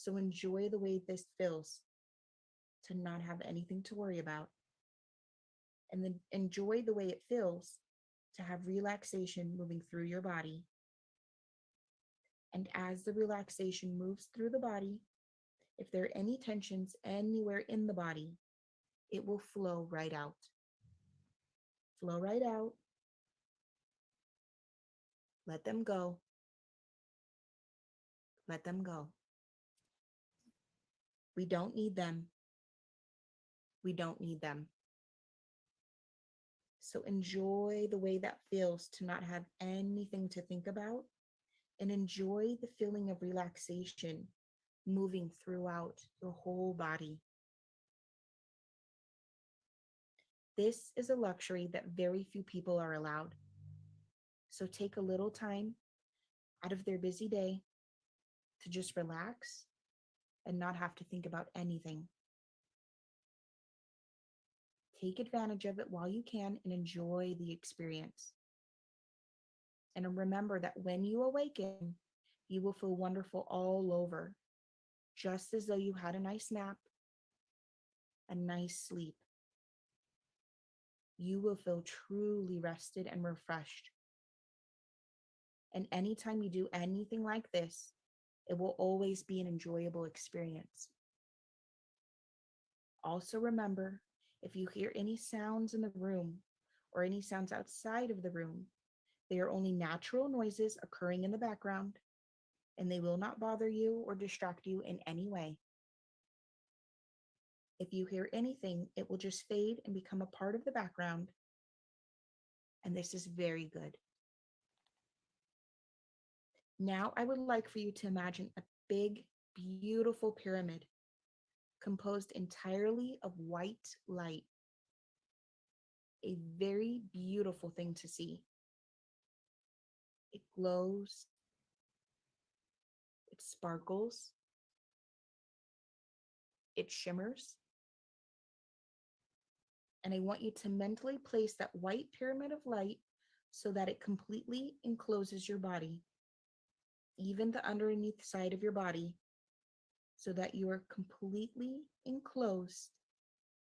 So enjoy the way this feels to not have anything to worry about. And then enjoy the way it feels to have relaxation moving through your body. And as the relaxation moves through the body, if there are any tensions anywhere in the body, it will flow right out. Flow right out. Let them go. Let them go. We don't need them. We don't need them. So enjoy the way that feels to not have anything to think about, and enjoy the feeling of relaxation moving throughout your whole body. This is a luxury that very few people are allowed. So take a little time out of their busy day to just relax and not have to think about anything. Take advantage of it while you can and enjoy the experience. And remember that when you awaken, you will feel wonderful all over, just as though you had a nice nap, a nice sleep. You will feel truly rested and refreshed. And anytime you do anything like this, it will always be an enjoyable experience. Also remember, if you hear any sounds in the room or any sounds outside of the room, they are only natural noises occurring in the background, and they will not bother you or distract you in any way. If you hear anything, it will just fade and become a part of the background, and this is very good. Now, I would like for you to imagine a big, beautiful pyramid composed entirely of white light. A very beautiful thing to see. It glows, it sparkles, it shimmers. And I want you to mentally place that white pyramid of light so that it completely encloses your body, even the underneath side of your body, so that you are completely enclosed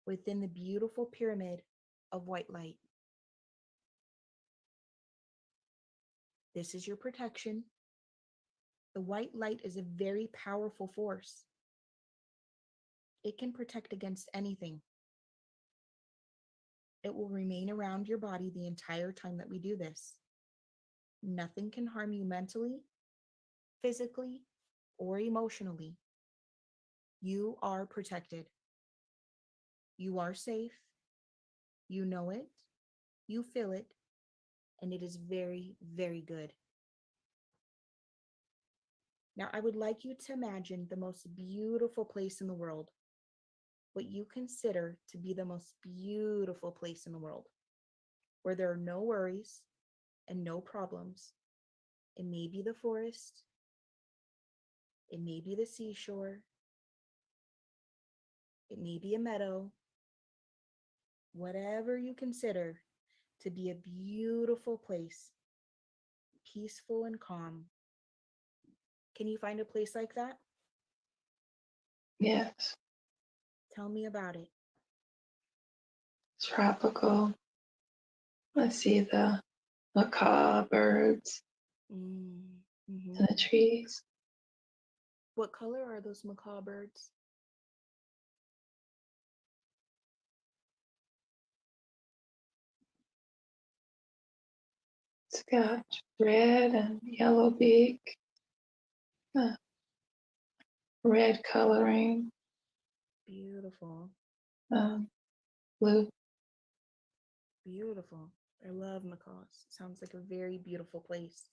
within the beautiful pyramid of white light. This is your protection. The white light is a very powerful force. It can protect against anything. It will remain around your body the entire time that we do this. Nothing can harm you mentally, physically, or emotionally. You are protected. You are safe. You know it. You feel it. And it is very, very good. Now, I would like you to imagine the most beautiful place in the world, what you consider to be the most beautiful place in the world, where there are no worries and no problems. It may be the forest. It may be the seashore. It may be a meadow. Whatever you consider to be a beautiful place, peaceful and calm. Can you find a place like that? Yes, Tell me about it. tropical. I see the macaw birds Mm-hmm. in the trees. What color are those macaw birds? It's got red and yellow beak, uh, red coloring, Beautiful. um, blue. Beautiful. I love macaws. Sounds like a very beautiful place.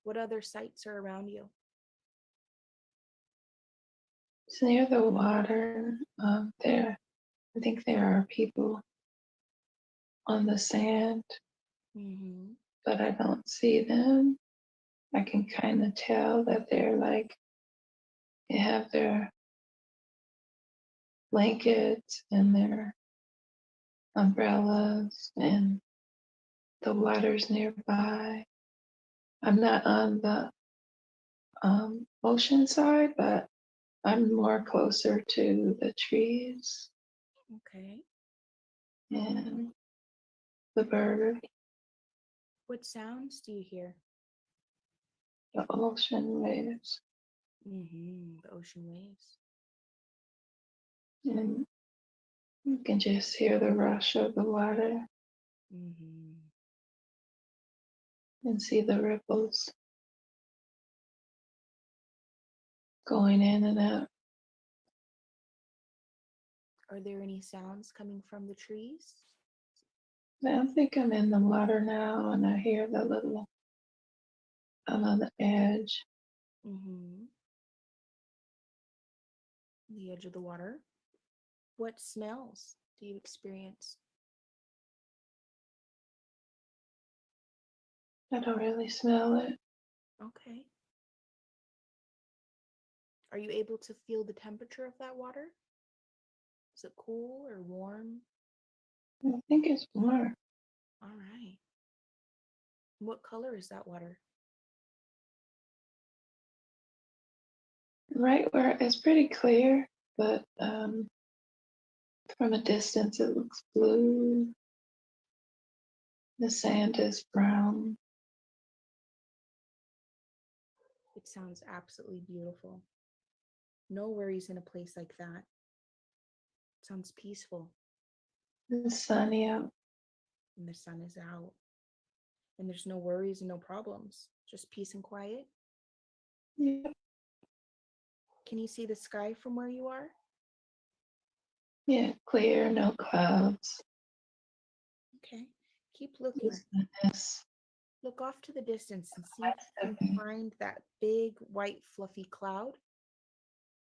What other sights are around you? It's near the water. There, I think there are people on the sand, Mm-hmm. but I don't see them. I can kind of tell that they're like, they have their blankets and their umbrellas, and the water's nearby. I'm not on the ocean side, but I'm more closer to the trees Okay. and the bird, What sounds do you hear? the ocean waves, The ocean waves. and you can just hear the rush of the water Mm-hmm. and see the ripples going in and out. Are there any sounds coming from the trees? I think I'm in the water now, and I hear the little, I'm on the edge. Mm-hmm. The edge of the water. What smells do you experience? I don't really smell it. Okay. Are you able to feel the temperature of that water? Is it cool or warm? I think it's more All right. What color is that water? right where it's pretty clear, but from a distance it looks blue. The sand is brown. It sounds absolutely beautiful. No worries in a place like that. It sounds peaceful, It's sunny out. and the sun is out, and there's no worries and no problems, just peace and quiet. Yeah, Can you see the sky from where you are? yeah, clear, no clouds. Okay. Keep looking. Just the mist. Look off to the distance and see if you can find that big white fluffy cloud,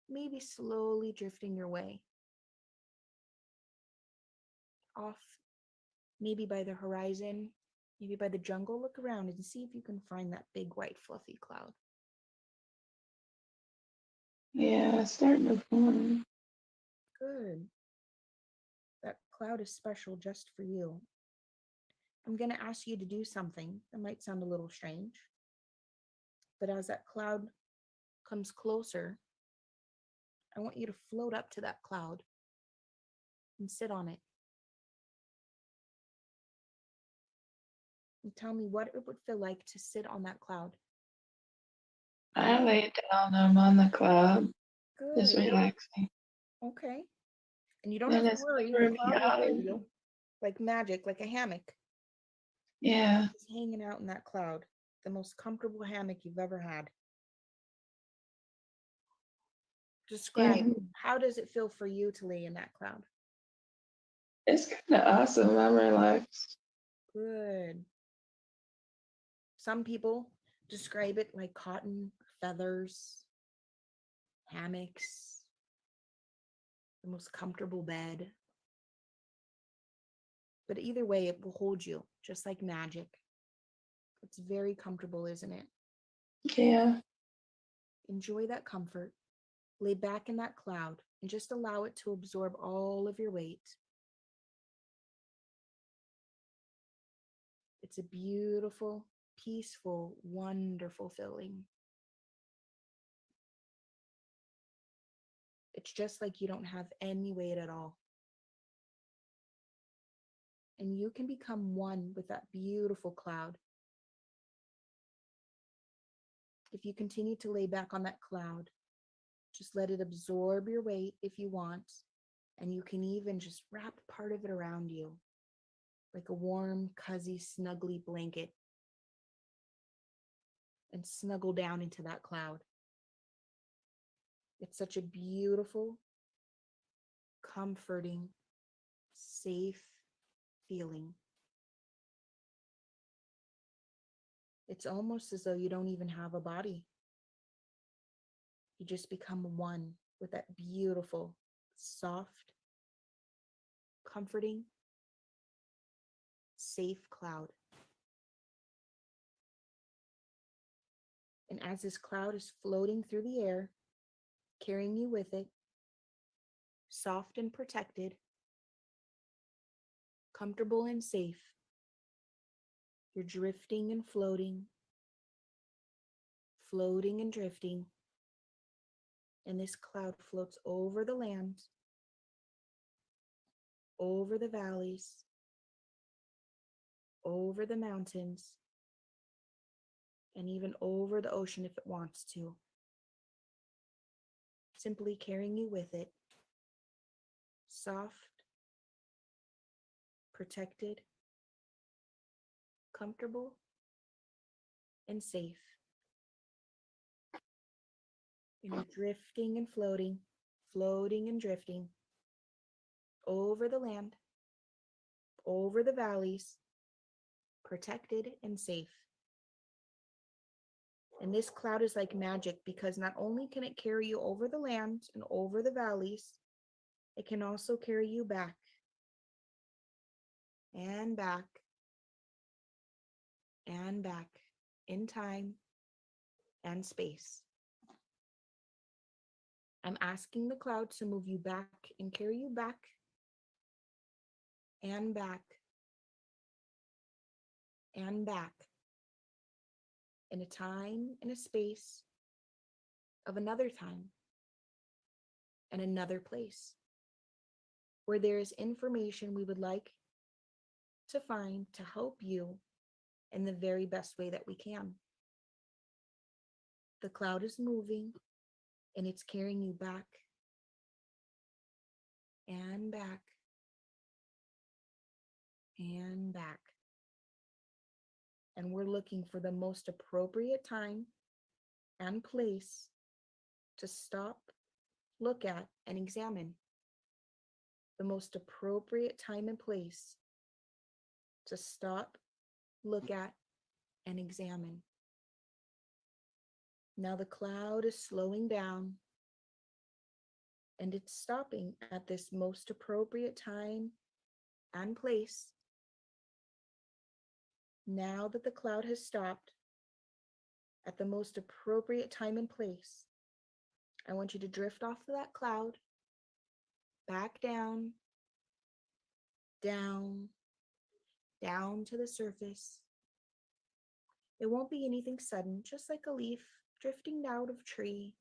maybe slowly drifting your way off, maybe by the horizon, maybe by the jungle. Look around and see if you can find that big white fluffy cloud. Yeah, it's starting to form. Good. That cloud is special just for you. I'm going to ask you to do something that might sound a little strange, but as that cloud comes closer, I want you to float up to that cloud and sit on it. And tell me what it would feel like to sit on that cloud. I lay down, I'm on the cloud, just Good. relaxing. Okay. And you don't And have to it's worry, the over me cloud will out. hold you like magic, like a hammock. Yeah, Just hanging out in that cloud, the most comfortable hammock you've ever had. yeah. Describe, how does it feel for you to lay in that cloud? It's kind of awesome. I'm relaxed. Good. Some people describe it like cotton, feathers, hammocks, the most comfortable bed. But either way, it will hold you just like magic. It's very comfortable, isn't it? Yeah, Enjoy that comfort. Lay back in that cloud and just allow it to absorb all of your weight. It's a beautiful, peaceful, wonderful feeling. It's just like you don't have any weight at all. And you can become one with that beautiful cloud. If you continue to lay back on that cloud, just let it absorb your weight if you want. And you can even just wrap part of it around you like a warm, cozy, snuggly blanket and snuggle down into that cloud. It's such a beautiful, comforting, safe feeling. It's almost as though you don't even have a body. You just become one with that beautiful, soft, comforting, safe cloud. And as this cloud is floating through the air, carrying you with it, soft and protected, comfortable and safe, you're drifting and floating and drifting And this cloud floats over the land, over the valleys, over the mountains, and even over the ocean if it wants to, simply carrying you with it, soft, protected, comfortable, and safe. And you're drifting and floating and drifting over the land, over the valleys, protected and safe. And this cloud is like magic because not only can it carry you over the land and over the valleys, it can also carry you back and back and back in time and space. I'm asking the cloud to move you back and carry you back and back and back in a time and a space of another time and another place where there is information we would like to find to help you in the very best way that we can. The cloud is moving and it's carrying you back and back and back. And we're looking for the most appropriate time and place to stop, look at, and examine. The most appropriate time and place to stop, look at, and examine. Now the cloud is slowing down and it's stopping at this most appropriate time and place. Now that the cloud has stopped at the most appropriate time and place, I want you to drift off of that cloud, back down, down, down to the surface. It won't be anything sudden, just like a leaf drifting out of a tree,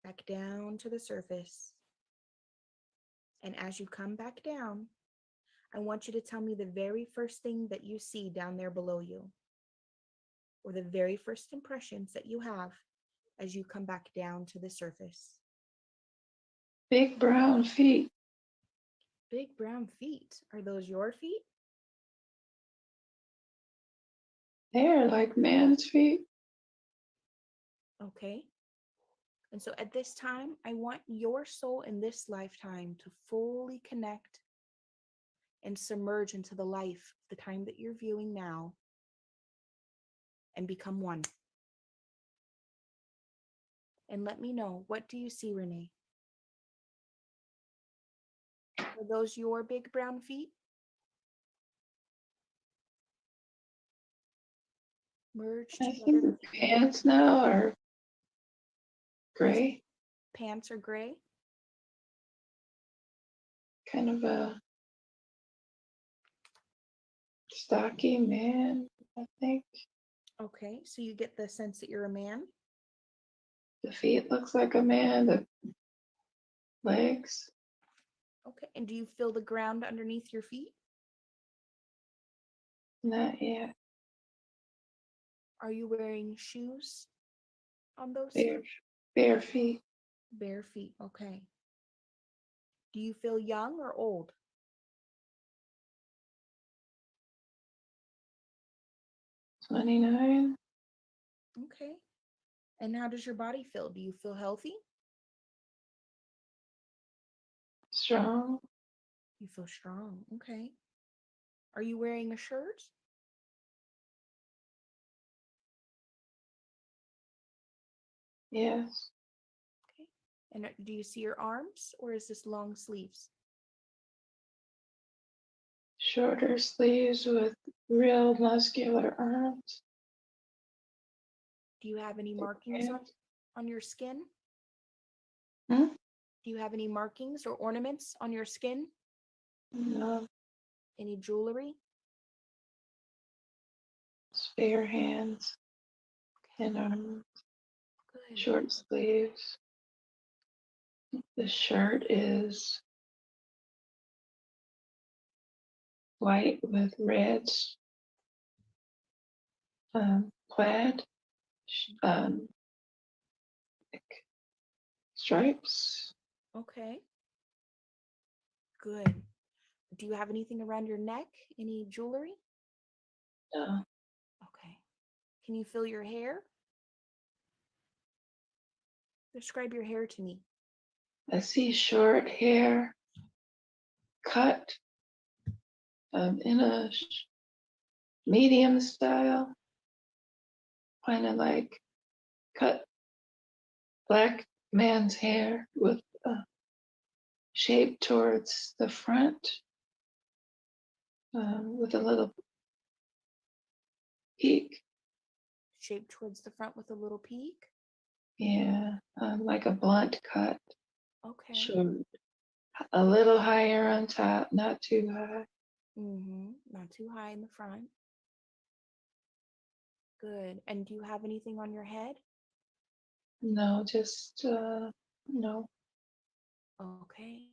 back down to the surface. And as you come back down, I want you to tell me the very first thing that you see down there below you, or the very first impressions that you have as you come back down to the surface. Big brown feet. Big brown feet. Are those your feet? They're like man's feet. Okay. And so at this time, I want your soul in this lifetime to fully connect and submerge into the life, the time that you're viewing now, and become one. And let me know, what do you see, Renee? Are those your big brown feet? Merge I think together. the pants now are gray, Pants are gray. kind of a stocky man, I think. Okay, so you get the sense that you're a man. The feet looks like a man, the legs, Okay, and do you feel the ground underneath your feet? not yet. Are you wearing shoes on those Bare feet, bare feet? Okay. Do you feel young or old? 29, Okay. And how does your body feel? Do you feel healthy? strong, You feel strong. Okay. Are you wearing a shirt? yes. Okay. And do you see your arms or is this long sleeves? Shorter sleeves with real muscular arms. Do you have any markings on your skin? Hmm? Do you have any markings or ornaments on your skin? No, Any jewelry? spare hands and Okay. arms, Good. short sleeves. The shirt is white with red plaid like stripes. Okay, good. Do you have anything around your neck? Any jewelry? Uh, Okay. Can you feel your hair? Describe your hair to me. I see short hair cut in a medium style, kind of like cut black man's hair with shape towards the front with a little peak. Shaped towards the front with a little peak. Yeah, like a blunt cut, Okay. short, a little higher on top, not too high. Not too high in the front. Good. And do you have anything on your head? No, just no. Okay.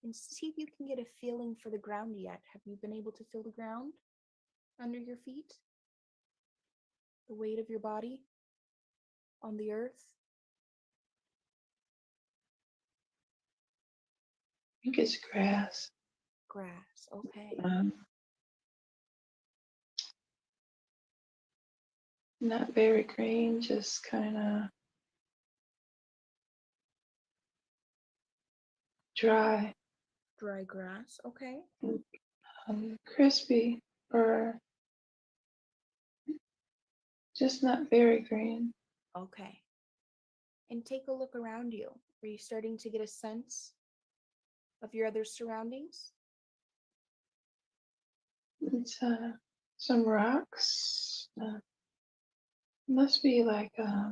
And see if you can get a feeling for the ground yet. Have you been able to feel the ground under your feet? The weight of your body on the earth? I think it's grass. Grass. Okay. Um, Not very green, just kind of dry, Dry grass. Okay. crispy, or just not very green. Okay. And take a look around you. Are you starting to get a sense of your other surroundings? It's some rocks. Must be like a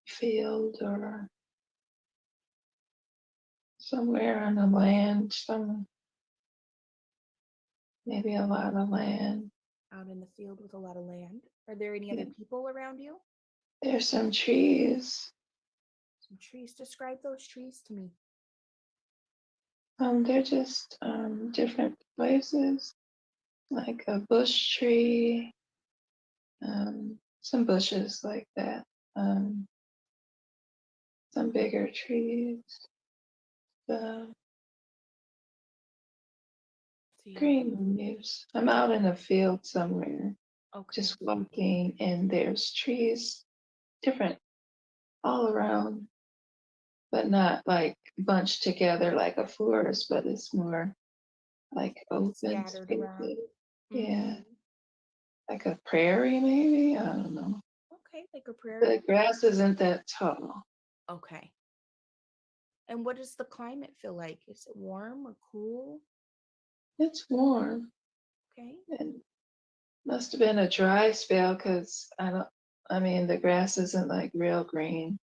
field or somewhere on the land, maybe a lot of land. Out in the field with a lot of land. Are there any Yeah. other people around you? There's some trees. Some trees. Describe those trees to me. They're just different places, like a bush tree, some bushes like that, some bigger trees, the See. green leaves. I'm out in a field somewhere, Okay. just walking, and there's trees, different all around, but not like bunched together like a forest, but it's more like open Scattered around. spaces. Yeah, Mm-hmm. like a prairie maybe. I don't know. Okay, like a prairie. The grass isn't that tall. Okay. And what does the climate feel like? Is it warm or cool? It's warm. Okay. And must have been a dry spell because I don't. I mean, the grass isn't like real green.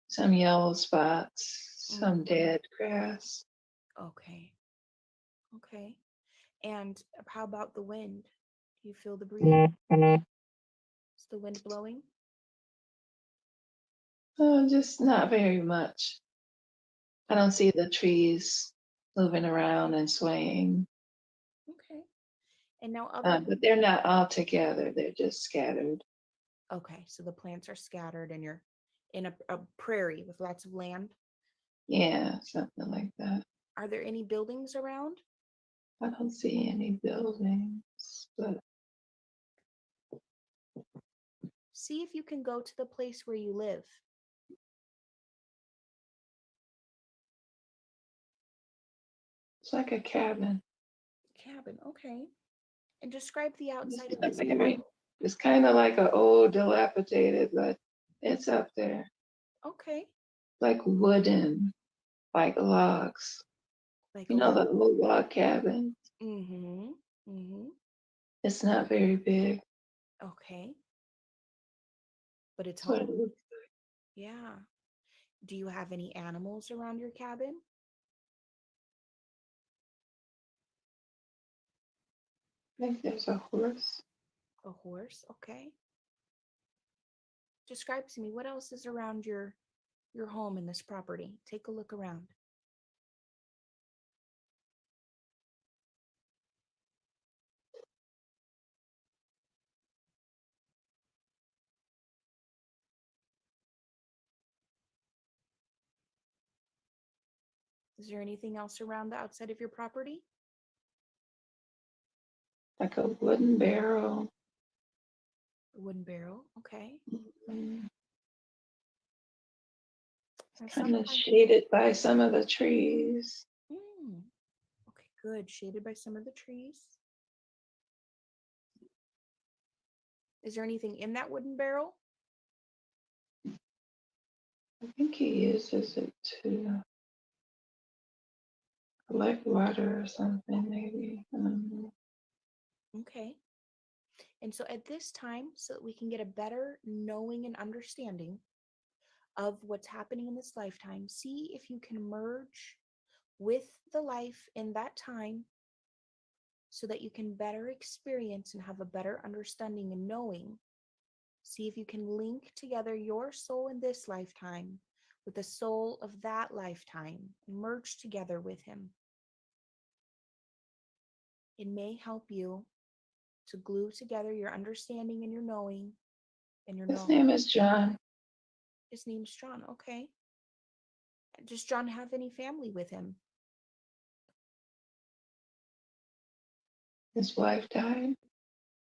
Some yellow spots, some Mm-hmm. dead grass. Okay. Okay. And how about the wind? Do you feel the breeze? Is the wind blowing? Just not very much. I don't see the trees moving around and swaying, Okay. And now other but they're not all together. They're just scattered. okay, so the plants are scattered and you're in a prairie with lots of land. Yeah, something like that. Are there any buildings around? I don't see any buildings, but See if you can go to the place where you live. it's like a cabin. Cabin, okay. And describe the It's outside of not this very. cabin. It's kind of like an old, dilapidated, but it's up there, Okay. like wooden, like logs. Like You a know log. the old log cabin. Mm-hmm. Mm-hmm. It's not very big. Okay. But it's That's what it home. looks Yeah. Do you have any animals around your cabin? like. There's a horse. A horse, okay. Describe to me what else is around your home in this property. Take a look around. Is there anything else around the outside of your property? Like a wooden barrel. A wooden barrel. Okay. Mm, Now kind of sometimes, shaded by some of the trees. mm, okay, good. Shaded by some of the trees. Is there anything in that wooden barrel? I think he uses it to collect water or something, maybe. I don't know. Okay. And so at this time, so that we can get a better knowing and understanding of what's happening in this lifetime, see if you can merge with the life in that time so that you can better experience and have a better understanding and knowing. See if you can link together your soul in this lifetime with the soul of that lifetime and merge together with him. It may help you to glue together your understanding and your knowing and your His knowledge. name is John. His name's John. Okay. Does John have any family with him? His wife died,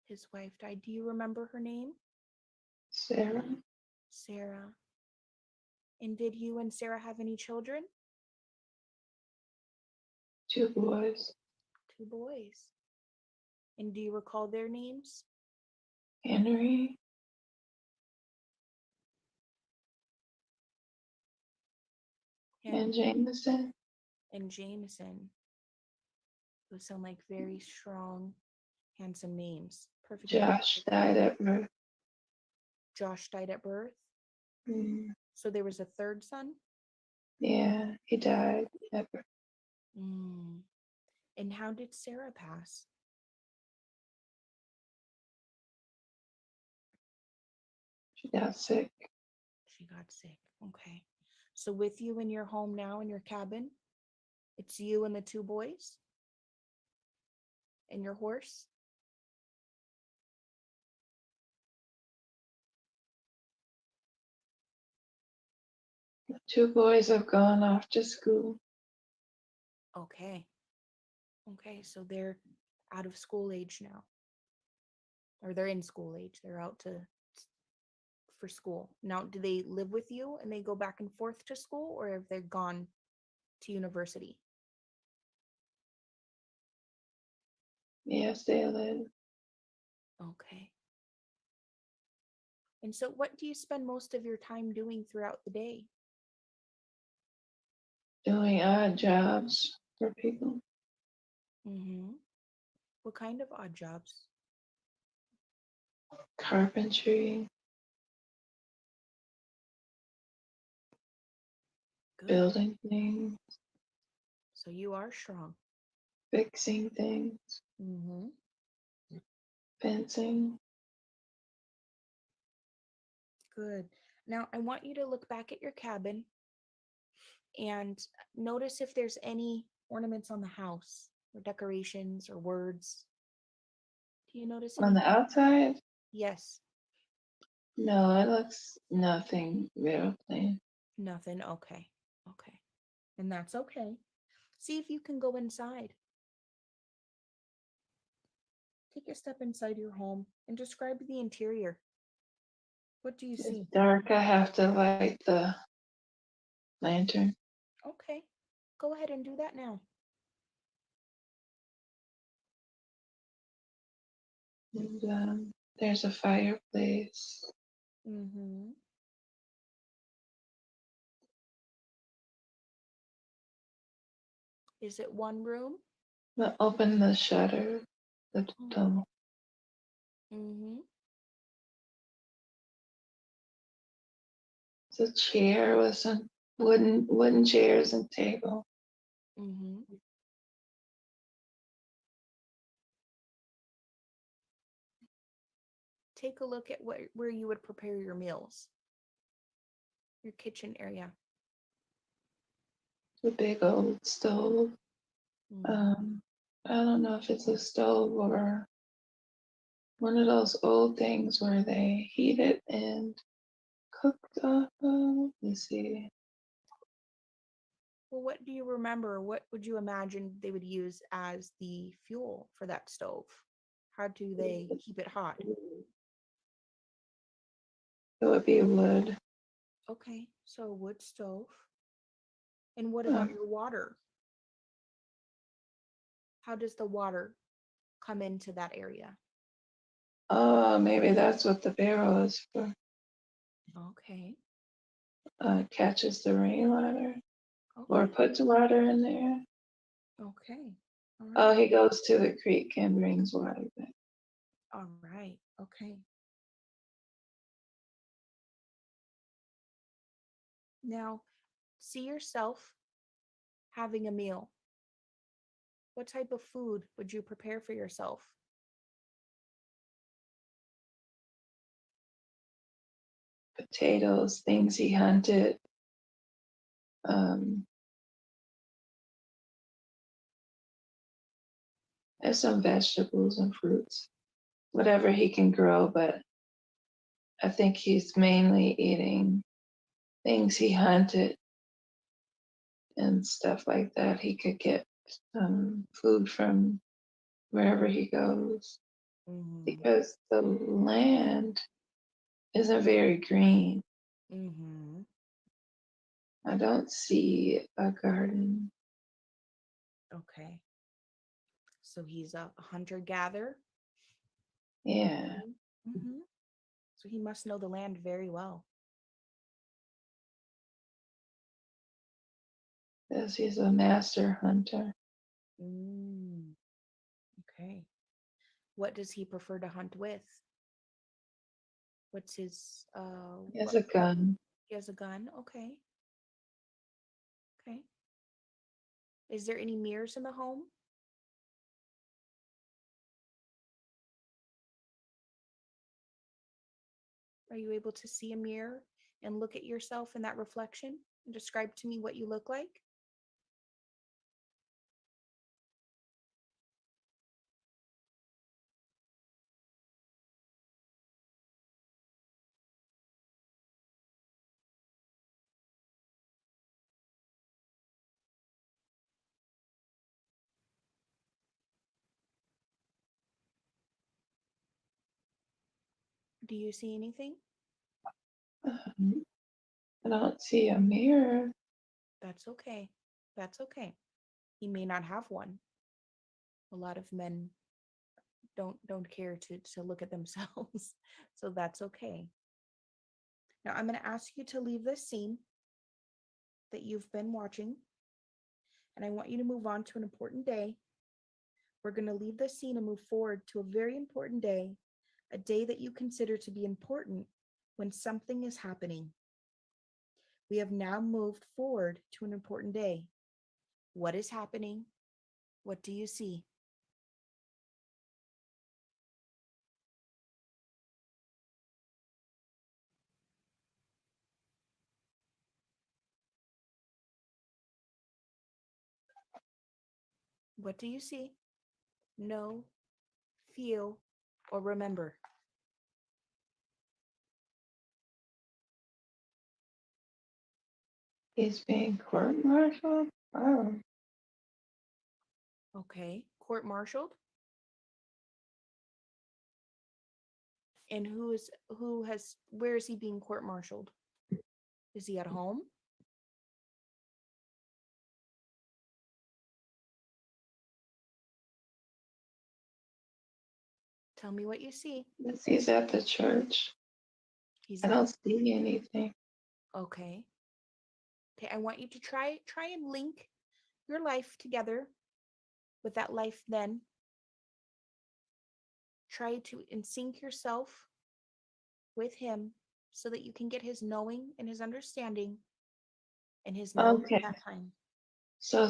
His wife died. Do you remember her name? Sarah. Sarah. And did you and Sarah have any children? 2 boys, 2 boys. And do you recall their names? Henry and Jameson. And Jameson. Those sound like very strong, handsome names. Perfect. Josh died at birth. Josh died at birth. Mm, So there was a third son? yeah, he died at birth. Mm. And how did Sarah pass? She got sick. She got sick. Okay. So with you in your home now, in your cabin, it's you and the 2 boys? And your horse? The 2 boys have gone off to school. Okay. Okay. So they're out of school age now. Or they're in school age. They're out for school. Now, do they live with you and they go back and forth to school, or have they gone to university? Yes, they live Okay. And so what do you spend most of your time doing throughout the day? doing odd jobs for people. Mm-hmm. What kind of odd jobs? Carpentry, Good. building things, So you are strong. fixing things, Mm-hmm. fencing. Good. Now I want you to look back at your cabin and notice if there's any ornaments on the house or decorations or words. Do you notice On any? the outside, Yes. no, it looks nothing real plain. Nothing. Okay. Okay. And that's okay. See if you can go inside. Take a step inside your home and describe the interior. What do you It's see? dark. I have to light the lantern. Okay. Go ahead and do that now. And there's a fireplace. Mm-hmm. Is it one room? I'll open the shutter. The Mm-hmm. It's a chair with some wooden chairs and table. Mm-hmm. take a look at where you would prepare your meals, your kitchen area. The big old stove. Mm. I don't know if it's a stove or one of those old things where they heat it and cooked off of. Let's see. Well, what do you remember? What would you imagine they would use as the fuel for that stove? How do they keep it hot? It would be wood. Okay, so a wood stove. And what about Um, your water? How does the water come into that area? oh, maybe that's what the barrel is for. Okay, Catches the rainwater or okay, puts water in there. okay. All Oh, right, he goes to the creek and brings water back. all right, okay. Now, see yourself having a meal. What type of food would you prepare for yourself? Potatoes, things he hunted. Um, and some vegetables and fruits, whatever he can grow. But I think he's mainly eating things he hunted and stuff like that. He could get food from wherever he goes Mm-hmm. because the land isn't very green. Mm-hmm. I don't see a garden. Okay. So he's a hunter-gatherer. Yeah, Mm-hmm. So he must know the land very well. because he's a master hunter. Mm, okay. What does he prefer to hunt with? What's his He has what a gun. he has a gun? Okay. Okay. Is there any mirrors in the home? Are you able to see a mirror and look at yourself in that reflection and describe to me what you look like? Do you see anything? Um, I don't see a mirror. That's okay. That's okay. He may not have one. A lot of men don't care to look at themselves. So that's okay. Now I'm going to ask you to leave this scene that you've been watching, and I want you to move on to an important day. We're going to leave this scene and move forward to a very important day, a day that you consider to be important when something is happening. We have now moved forward to an important day. What is happening? What do you see? What do you see? Know, feel, or remember? He's being court-martialed. Oh, Okay. Court martialed? And where is he being court martialed? Is he at home? Tell me what you see. yes, he's at the church. He's I at don't see anything. Okay. Okay, I want you to try and link your life together with that life then. Try to and sync yourself with him so that you can get his knowing and his understanding and his knowing at Okay, that time. so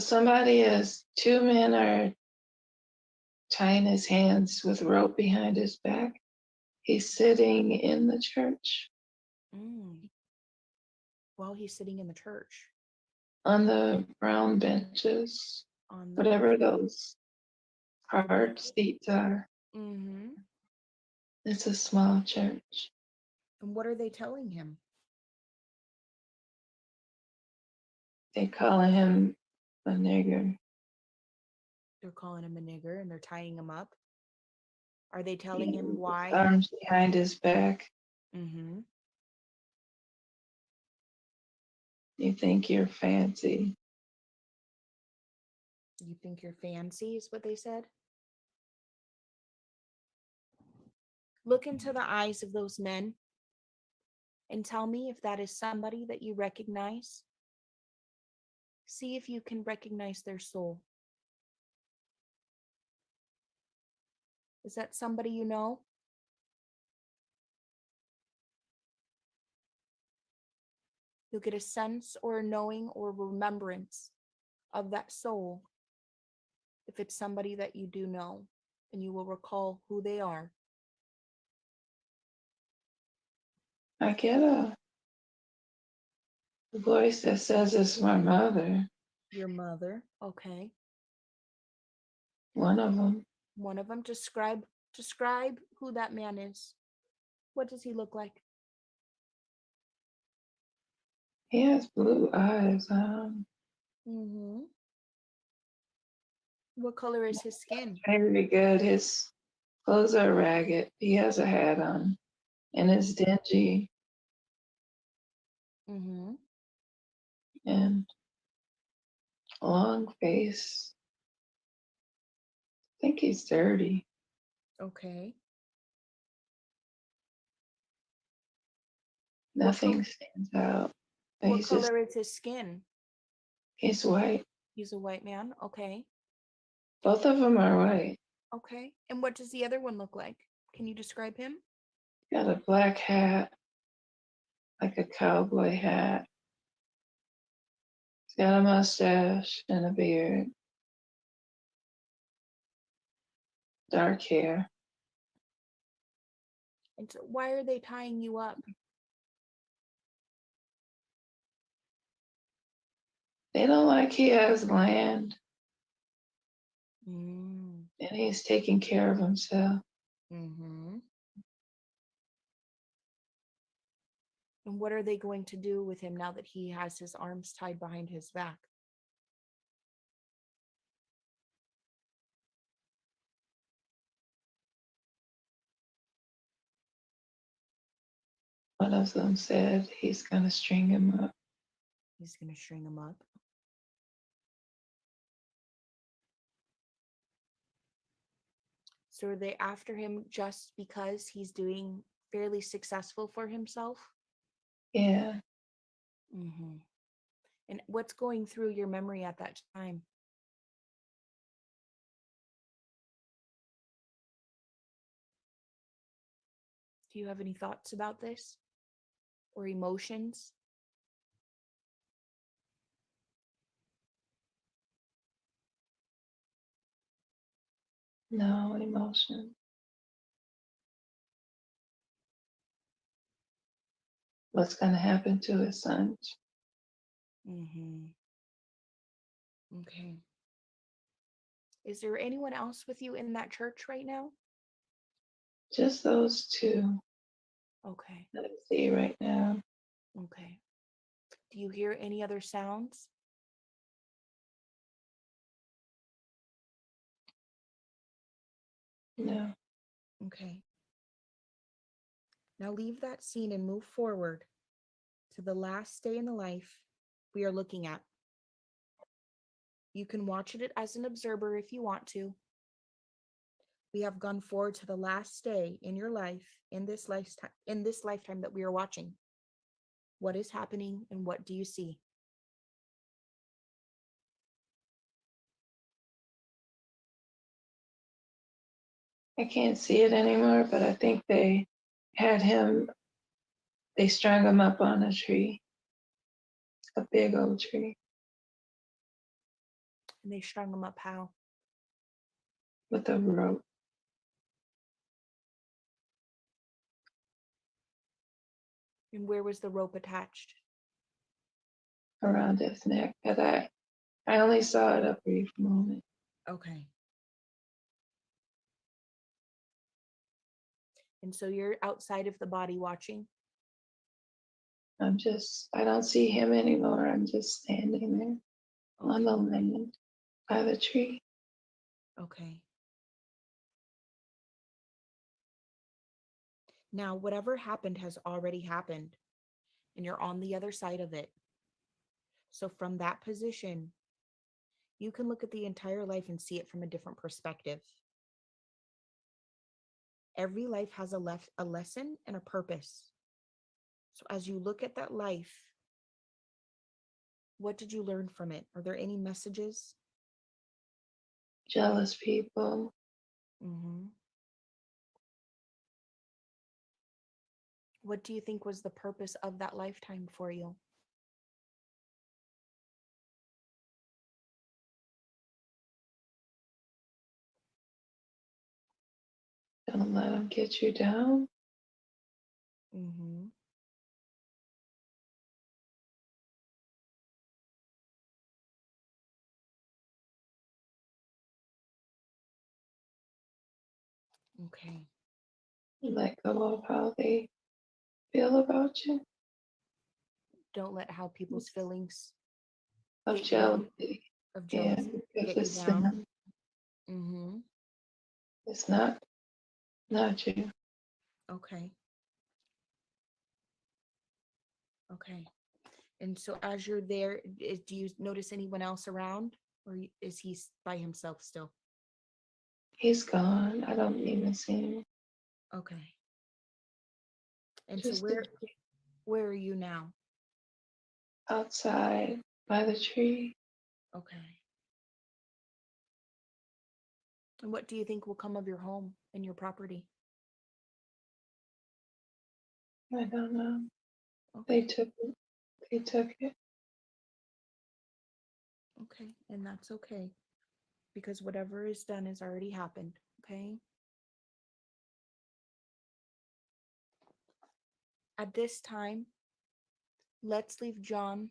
two men are tying his hands with rope behind his back. He's sitting in the church Mm. While he's sitting in the church on the brown benches, on the. whatever those Okay. hard seats are. Mm-hmm. It's a small church. And what are they telling him? They call him a nigger. They're calling him a nigger and they're tying him up. Are they telling him His why? arms behind his back. Mm-hmm. You think you're fancy. You think you're fancy, is what they said? Look into the eyes of those men and tell me if that is somebody that you recognize. See if you can recognize their soul. Is that somebody you know? You'll get a sense or a knowing or remembrance of that soul if it's somebody that you do know, and you will recall who they are. I get a voice that says it's my mother. Your mother, okay. One of them. One of them. Describe who that man is. What does he look like? He has blue eyes. Mm-hmm. What color is his skin? Very good. His clothes are ragged. He has a hat on and it's dingy Mm-hmm. and a long face. I think he's dirty. Okay. What Nothing stands out. But what color is his skin? he's white. He's a white man. Okay. Both of them are white. Okay. And what does the other one look like? Can you describe him? Got a black hat, like a cowboy hat. He's got a mustache and a beard. Dark hair. And so why are they tying you up? They don't like he has land Mm. and he's taking care of himself. Mm-hmm. And what are they going to do with him now that he has his arms tied behind his back? One of them said he's going to string him up. He's going to string him up. So are they after him just because he's doing fairly successful for himself? Yeah. Mm-hmm. And what's going through your memory at that time? Do you have any thoughts about this or emotions? No emotion. What's going to happen to his sons? Mm-hmm. Okay. Is there anyone else with you in that church right now? Just those two Okay. that I see right now. Okay. Do you hear any other sounds? No. Okay. Now leave that scene and move forward to the last day in the life we are looking at. You can watch it as an observer if you want to. We have gone forward to the last day in your life in this lifetime that we are watching. What is happening and what do you see? I can't see it anymore, but I think had him, they strung him up on a tree, a big old tree And they strung him up how? with a rope. And where was the rope attached? around his neck. But I only saw it a brief moment. Okay. And so you're outside of the body watching? I don't see him anymore. I'm just standing there on Okay. the land by the tree. Okay. Now, whatever happened has already happened, and you're on the other side of it. So, from that position, you can look at the entire life and see it from a different perspective. Every life has a lesson and a purpose. So, as you look at that life, what did you learn from it? Are there any messages? Jealous people. Mm-hmm. What do you think was the purpose of that lifetime for you? Don't let them get you down. Mm-hmm. Okay. Let go of how they feel about you. Don't let how people's feelings Of get you jealousy. of Yeah, jealousy because get you it's down. them. Mm-hmm. It's not you. Okay. Okay. And so as you're there, do you notice anyone else around, or is he by himself still? He's gone. I don't even see him. Okay. And so Just the where are you now? outside by the tree. Okay. And what do you think will come of your home and your property? I don't know. They Okay. took it. They took it. Okay. And that's okay, because whatever is done has already happened. Okay. At this time, let's leave John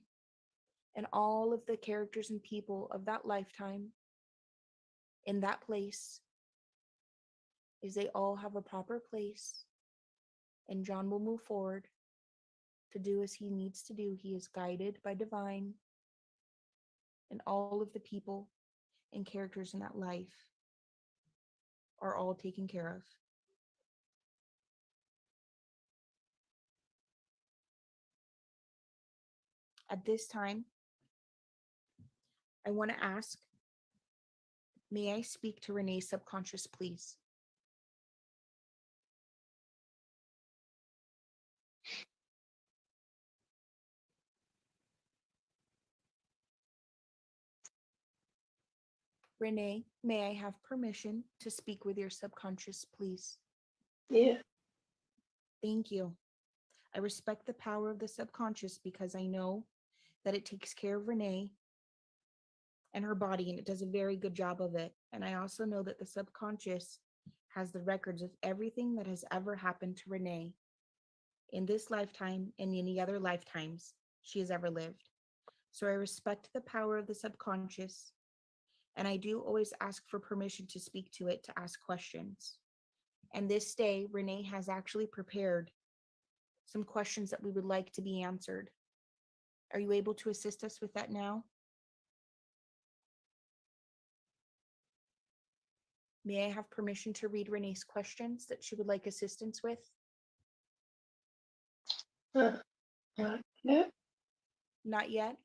and all of the characters and people of that lifetime in that place, is they all have a proper place, and John will move forward to do as he needs to do. He is guided by divine, and all of the people and characters in that life are all taken care of. At this time, I want to ask, may I speak to Renee's subconscious, please? Renee, may I have permission to speak with your subconscious, please? Yeah. Thank you. I respect the power of the subconscious because I know that it takes care of Renee and her body, and it does a very good job of it. And I also know that the subconscious has the records of everything that has ever happened to Renee in this lifetime and any other lifetimes she has ever lived. So I respect the power of the subconscious, and I do always ask for permission to speak to it, to ask questions. And this day, Renee has actually prepared some questions that we would like to be answered. Are you able to assist us with that now? May I have permission to read Renee's questions that she would like assistance with? Not yet. Not yet.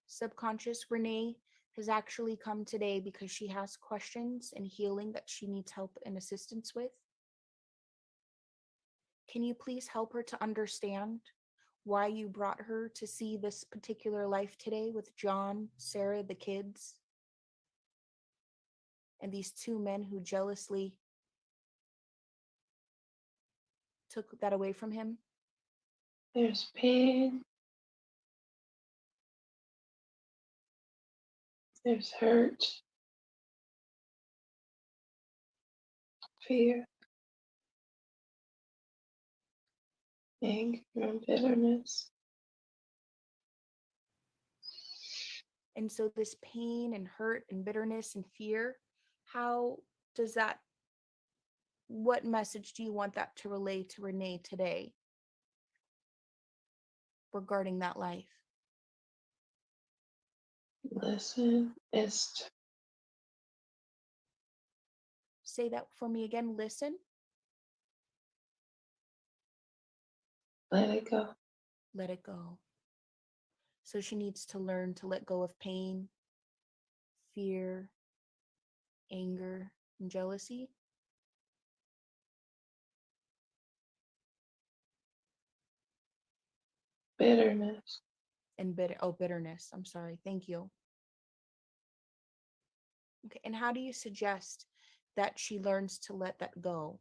Subconscious Renee has actually come today because she has questions and healing that she needs help and assistance with. Can you please help her to understand why you brought her to see this particular life today with John, Sarah, the kids, and these two men who jealously took that away from him? There's pain. There's hurt, fear, anger, and bitterness. And so this pain and hurt and bitterness and fear, how does that, what message do you want that to relay to Renee today regarding that life? Listen is Say that for me again. Listen, let it go. let it go. So she needs to learn to let go of pain, fear, anger, and jealousy. Bitterness. And bitterness. I'm sorry. Thank you. Okay. And how do you suggest that she learns to let that go?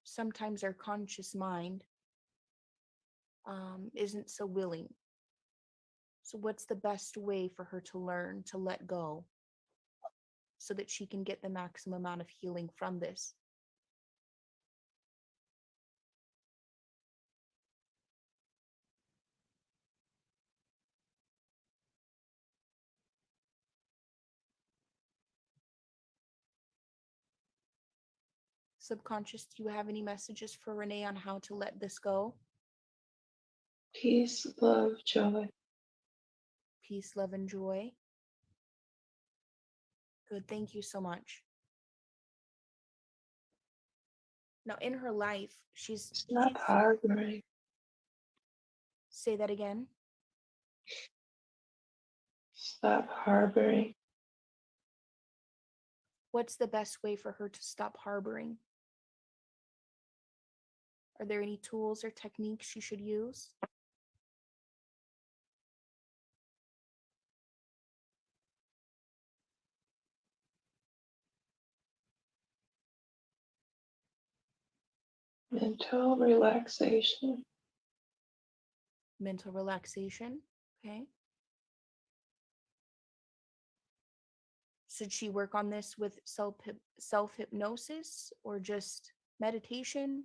Sometimes our conscious mind isn't so willing. So, what's the best way for her to learn to let go so that she can get the maximum amount of healing from this? Subconscious, do you have any messages for Renee on how to let this go? Peace, love, joy. Peace, love, and joy. Good. Thank you so much. Now, in her life, Stop harboring. say that again. Stop harboring. What's the best way for her to stop harboring? Are there any tools or techniques she should use? Mental relaxation. Mental relaxation. Okay. Should she work on this with self hypnosis or just meditation?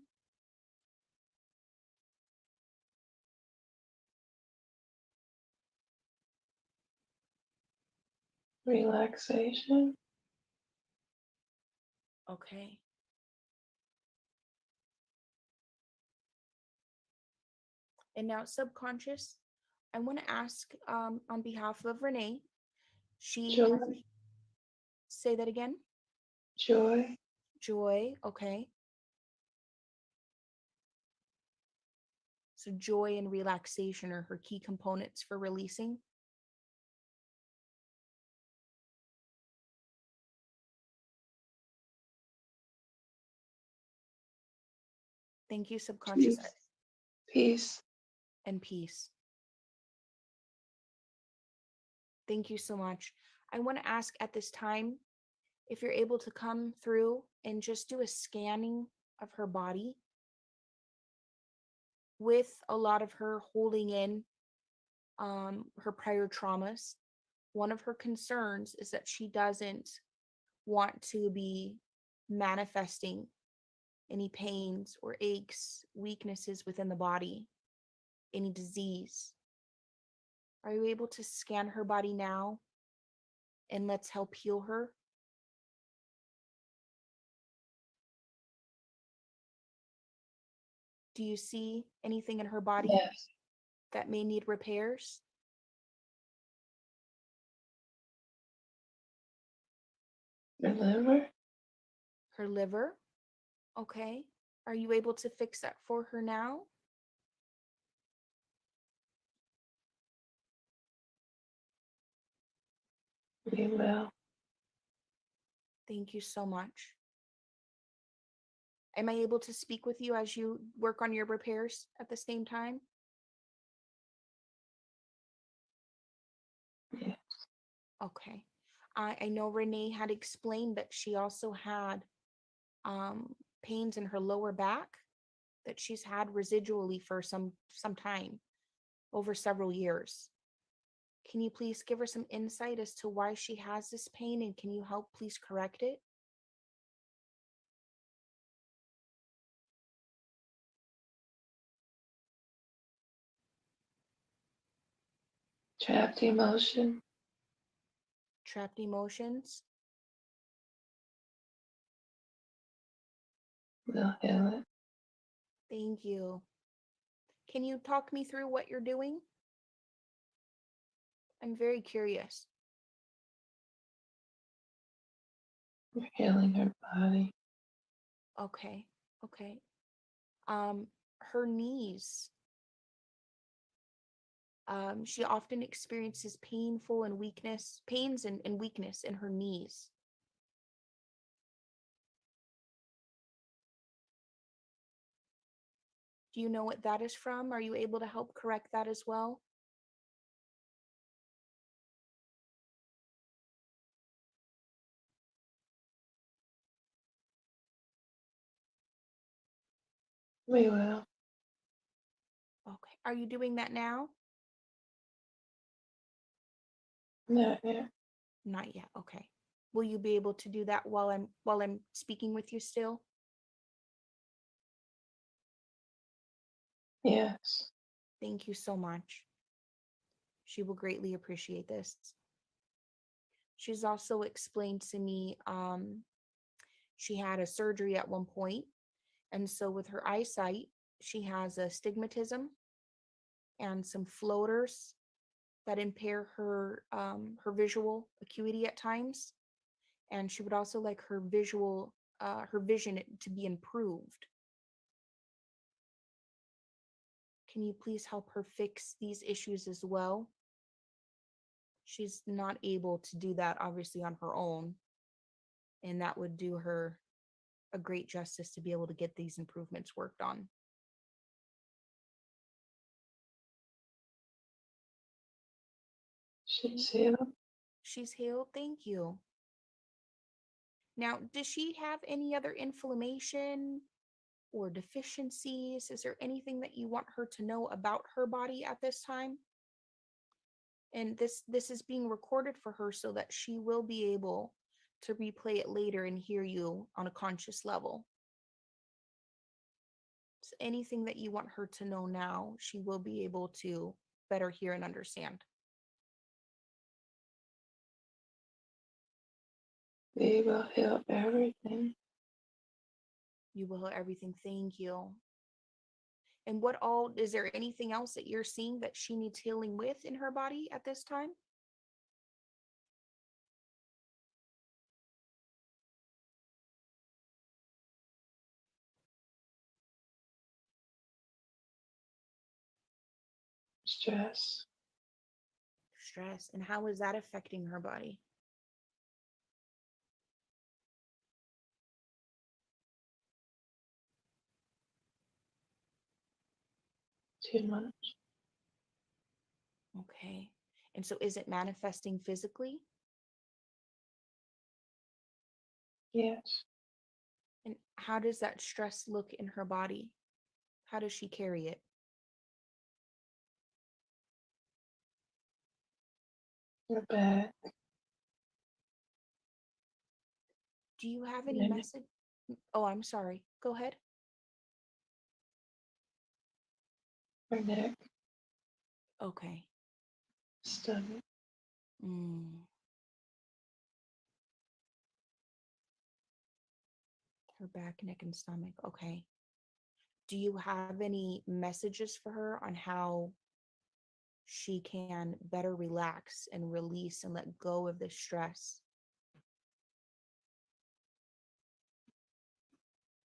Relaxation. Okay. And now, subconscious, I want to ask on behalf of Renee. She Joy. has, say that again. Joy. Joy. Okay. So, joy and relaxation are her key components for releasing. Thank you, subconscious. Peace. Peace. And peace. Thank you so much. I want to ask at this time if you're able to come through and just do a scanning of her body with a lot of her holding in her prior traumas. One of her concerns is that she doesn't want to be manifesting any pains or aches, weaknesses within the body, any disease. Are you able to scan her body now? And let's help heal her. Do you see anything in her body Yes. that may need repairs? The liver. Her liver? Okay. Are you able to fix that for her now? We will. Thank you so much. Am I able to speak with you as you work on your repairs at the same time? Yes. Okay. I know Renee had explained that she also had pains in her lower back that she's had residually for some time, over several years. Can you please give her some insight as to why she has this pain, and can you help please correct it? Trapped emotion. Trapped emotions? We'll heal it. Thank you. Can you talk me through what you're doing? I'm very curious. We're healing her body. Okay, okay. Her knees. She often experiences pains and weakness in her knees. Do you know what that is from? Are you able to help correct that as well? We will. Okay. Are you doing that now? Not yet. Not yet. Okay. Will you be able to do that while I'm speaking with you still? Yes. Thank you so much. She will greatly appreciate this. She's also explained to me she had a surgery at one point, and so with her eyesight, she has astigmatism and some floaters that impair her visual acuity at times, and she would also like her vision to be improved. Can you please help her fix these issues as well? She's not able to do that obviously on her own, and that would do her a great justice to be able to get these improvements worked on. She's healed. She's healed. Thank you. Now, does she have any other inflammation or deficiencies? Is there anything that you want her to know about her body at this time? And this is being recorded for her so that she will be able to replay it later and hear you on a conscious level. So anything that you want her to know now, she will be able to better hear and understand. We will heal everything. You will hear everything. Thank you. And what all is there anything else that you're seeing that she needs healing with in her body at this time? Stress. Stress. And how is that affecting her body? Too much. Okay. And so is it manifesting physically? Yes. And how does that stress look in her body? How does she carry it? Your back. Do you have any Your message? Oh, I'm sorry. Go ahead. neck. Okay. Stomach. Mm. Her back, neck, and stomach. Okay. Do you have any messages for her on how she can better relax and release and let go of the stress?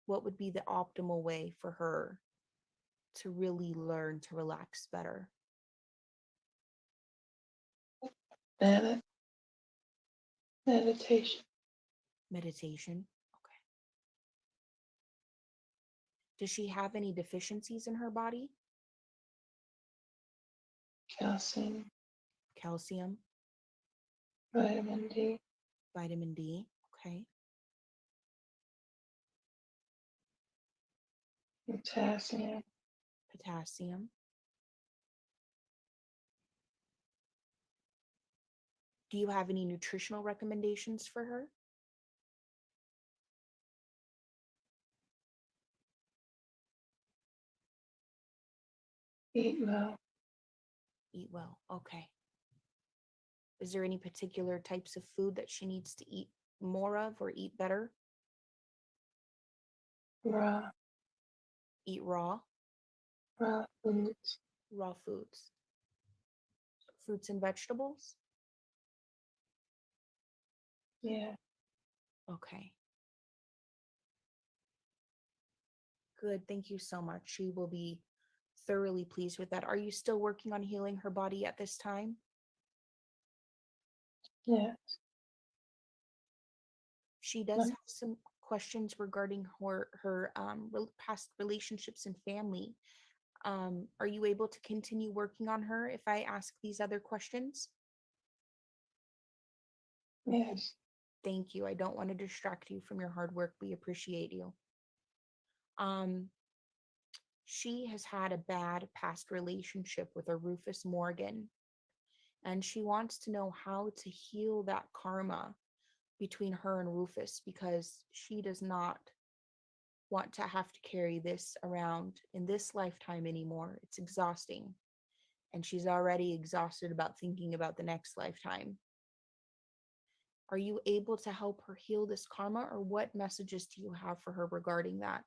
What would be the optimal way for her to really learn to relax better? Meditation. Meditation. Okay. Does she have any deficiencies in her body? Calcium. Calcium, Vitamin D. vitamin D. Okay. Potassium. Potassium. Do you have any nutritional recommendations for her? Eat well. Eat well. Okay. Is there any particular types of food that she needs to eat more of or eat better? Raw. Eat raw, Raw foods. raw foods, fruits and vegetables. Yeah. Okay. Good. Thank you so much. She will be thoroughly pleased with that. Are you still working on healing her body at this time? Yeah. She does have some questions regarding her past relationships and family. Are you able to continue working on her if I ask these other questions? Yes. Thank you. I don't want to distract you from your hard work. We appreciate you. Um, she has had a bad past relationship with a Rufus Morgan, and she wants to know how to heal that karma between her and Rufus because she does not want to have to carry this around in this lifetime anymore. It's exhausting. And she's already exhausted about thinking about the next lifetime. Are you able to help her heal this karma, or what messages do you have for her regarding that?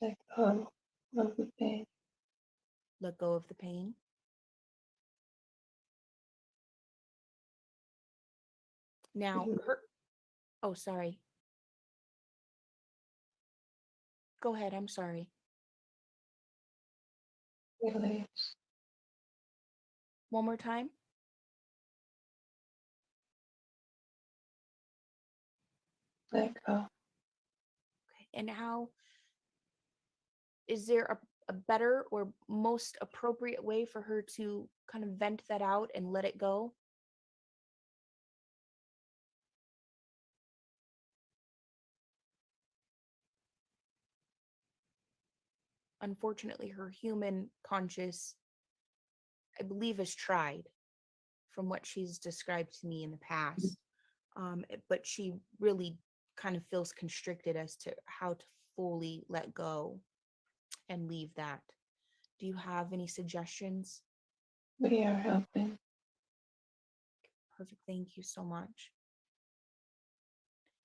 Let go of the pain. Let go of the pain. Now, oh, sorry. Go ahead. I'm sorry. Release. One more time. Let go. Okay. And how is there a better or most appropriate way for her to kind of vent that out and let it go? Unfortunately, her human conscious, I believe, has tried from what she's described to me in the past. But she really kind of feels constricted as to how to fully let go and leave that. Do you have any suggestions? We are helping. Perfect. Thank you so much.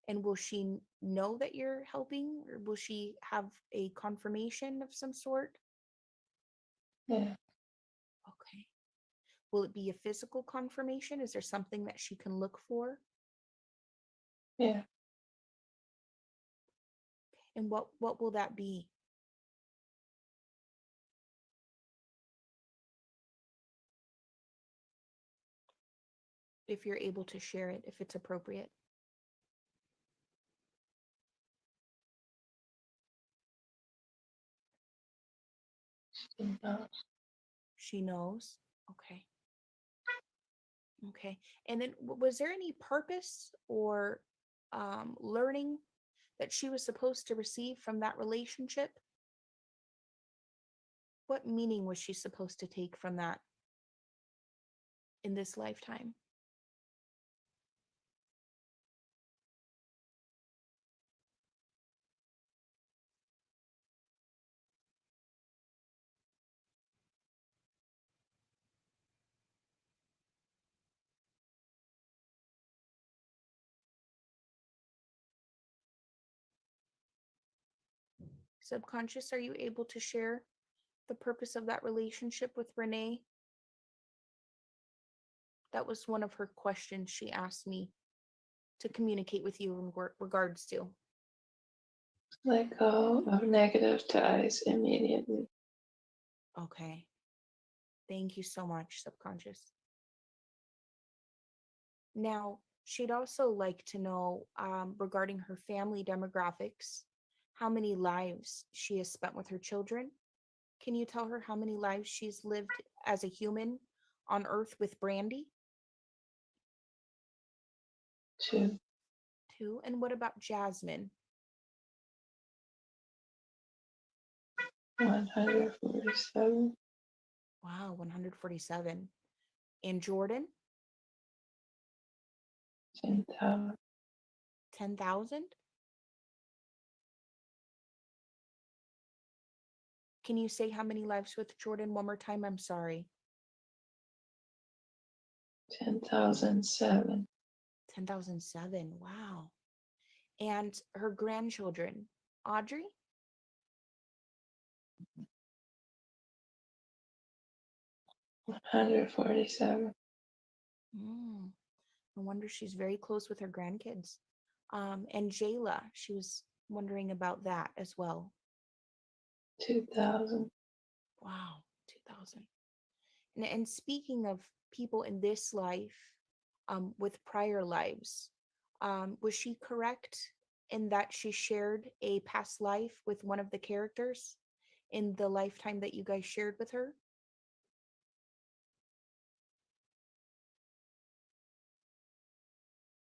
And will she know that you're helping, or will she have a confirmation of some sort? Yeah. Okay. Will it be a physical confirmation? Is there something that she can look for? Yeah. And what will that be? If you're able to share it, if it's appropriate. She knows. She knows. Okay. Okay. And then was there any purpose or learning that she was supposed to receive from that relationship? What meaning was she supposed to take from that in this lifetime? Subconscious, are you able to share the purpose of that relationship with Renee? That was one of her questions she asked me to communicate with you in regards to. Let go of negative ties immediately. Okay. Thank you so much, subconscious. Now, she'd also like to know regarding her family demographics, how many lives she has spent with her children. Can you tell her how many lives she's lived as a human on Earth with Brandy? 2. 2. And what about Jasmine? 147. Wow, 147. And Jordan, 10,000. 10,000. Can you say how many lives with Jordan one more time? I'm sorry. 10,007. 10,007. Wow. And her grandchildren, Audrey? 147. Mm, no wonder she's very close with her grandkids. And Jayla, she was wondering about that as well. 2,000. Wow, 2,000. And speaking of people in this life, with prior lives, was she correct in that she shared a past life with one of the characters in the lifetime that you guys shared with her?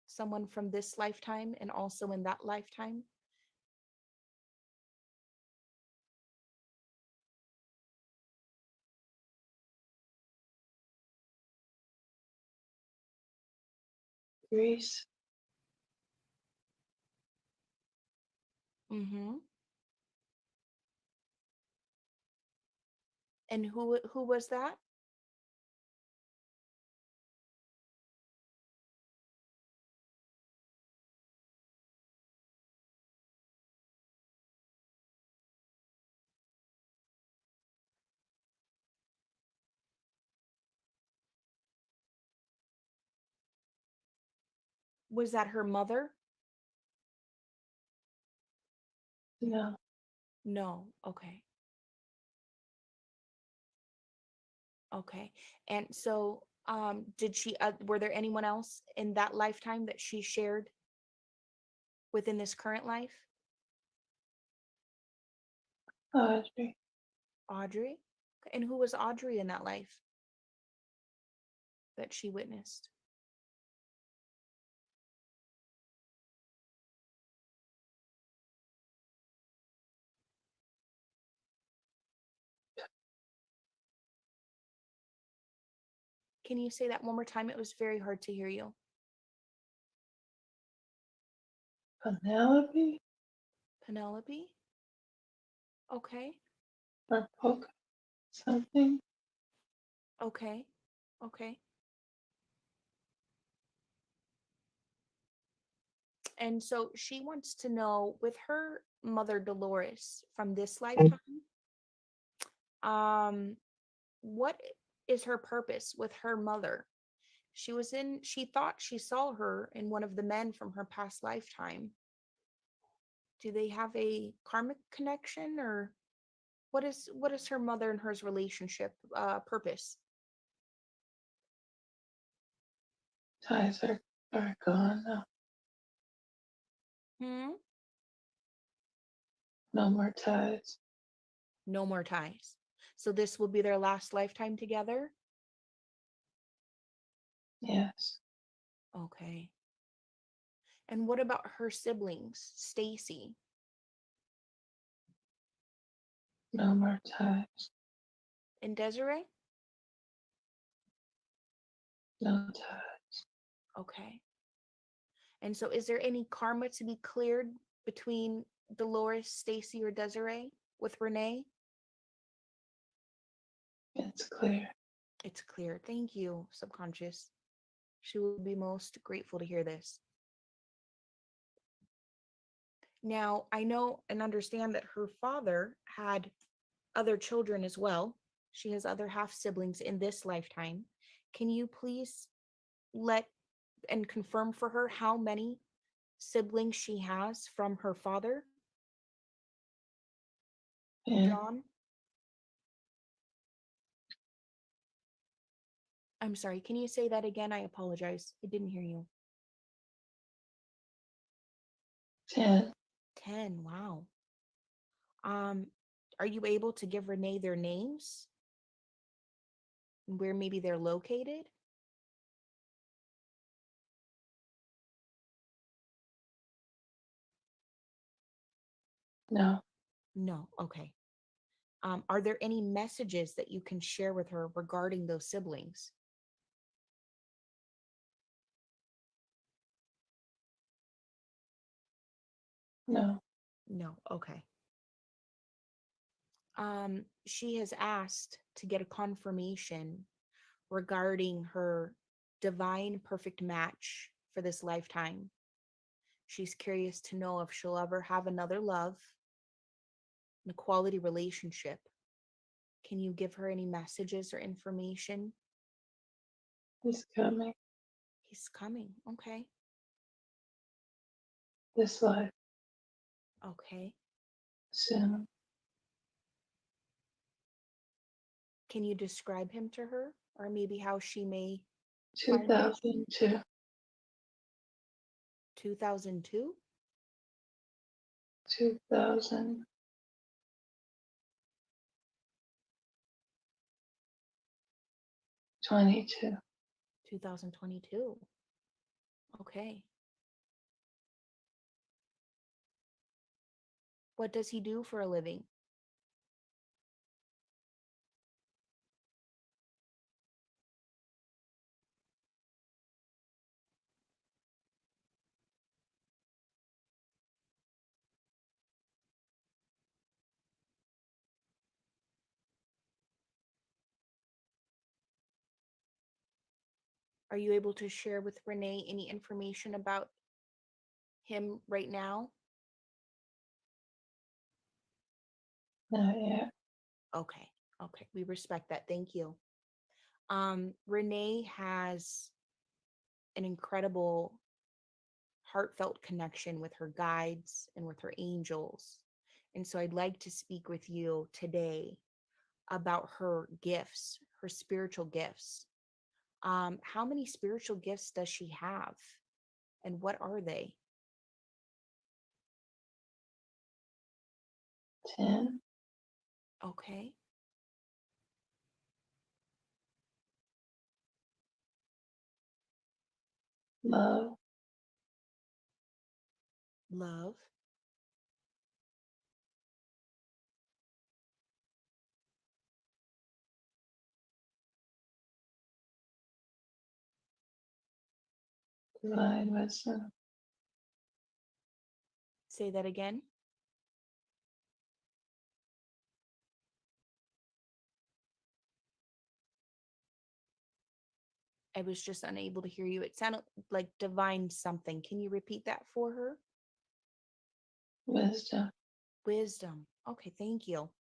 Someone from this lifetime and also in that lifetime? Greece. Mm-hmm. And who was that? Was that her mother? No. No. Okay. Okay. And so, did she, were there anyone else in that lifetime that she shared within this current life? Audrey. Audrey? And who was Audrey in that life that she witnessed? Can you say that one more time? It was very hard to hear you. Penelope. Penelope? Okay. Or Poke. Something. Okay. Okay. And so she wants to know, with her mother Dolores from this lifetime, um, what is her purpose with her mother? She thought she saw her in one of the men from her past lifetime. Do they have a karmic connection, or what is her mother and hers relationship purpose? Ties are gone now. Hmm? No more ties. No more ties. So this will be their last lifetime together? Yes. Okay. And what about her siblings, Stacy No more ties. and Desiree? No ties. Okay. And so is there any karma to be cleared between Dolores, Stacy, or Desiree with Renee? It's clear. It's clear. Thank you, subconscious. She will be most grateful to hear this. Now, I know and understand that her father had other children as well. She has other half siblings in this lifetime. Can you please let and confirm for her how many siblings she has from her father, And John? I'm sorry, can you say that again? I apologize. I didn't hear you. 10. 10. Wow. Um, are you able to give Renee their names and where maybe they're located? No. No. Okay. Are there any messages that you can share with her regarding those siblings? No. No. Okay. She has asked to get a confirmation regarding her divine perfect match for this lifetime. She's curious to know if she'll ever have another love and a quality relationship. Can you give her any messages or information? He's coming. He's coming. Okay. This life Okay. soon. Can you describe him to her or maybe how she may find him? 2002. 2002? 2022. 2022. Okay. What does he do for a living? Are you able to share with Renee any information about him right now? Not yet. Okay. Okay. We respect that. Thank you. Renee has an incredible heartfelt connection with her guides and with her angels. And so I'd like to speak with you today about her gifts, her spiritual gifts. How many spiritual gifts does she have? And what are they? 10. Okay. Love. Love. Divine wisdom. Say that again. I was just unable to hear you. It sounded like divine something. Can you repeat that for her? Wisdom. Wisdom. Okay, thank you.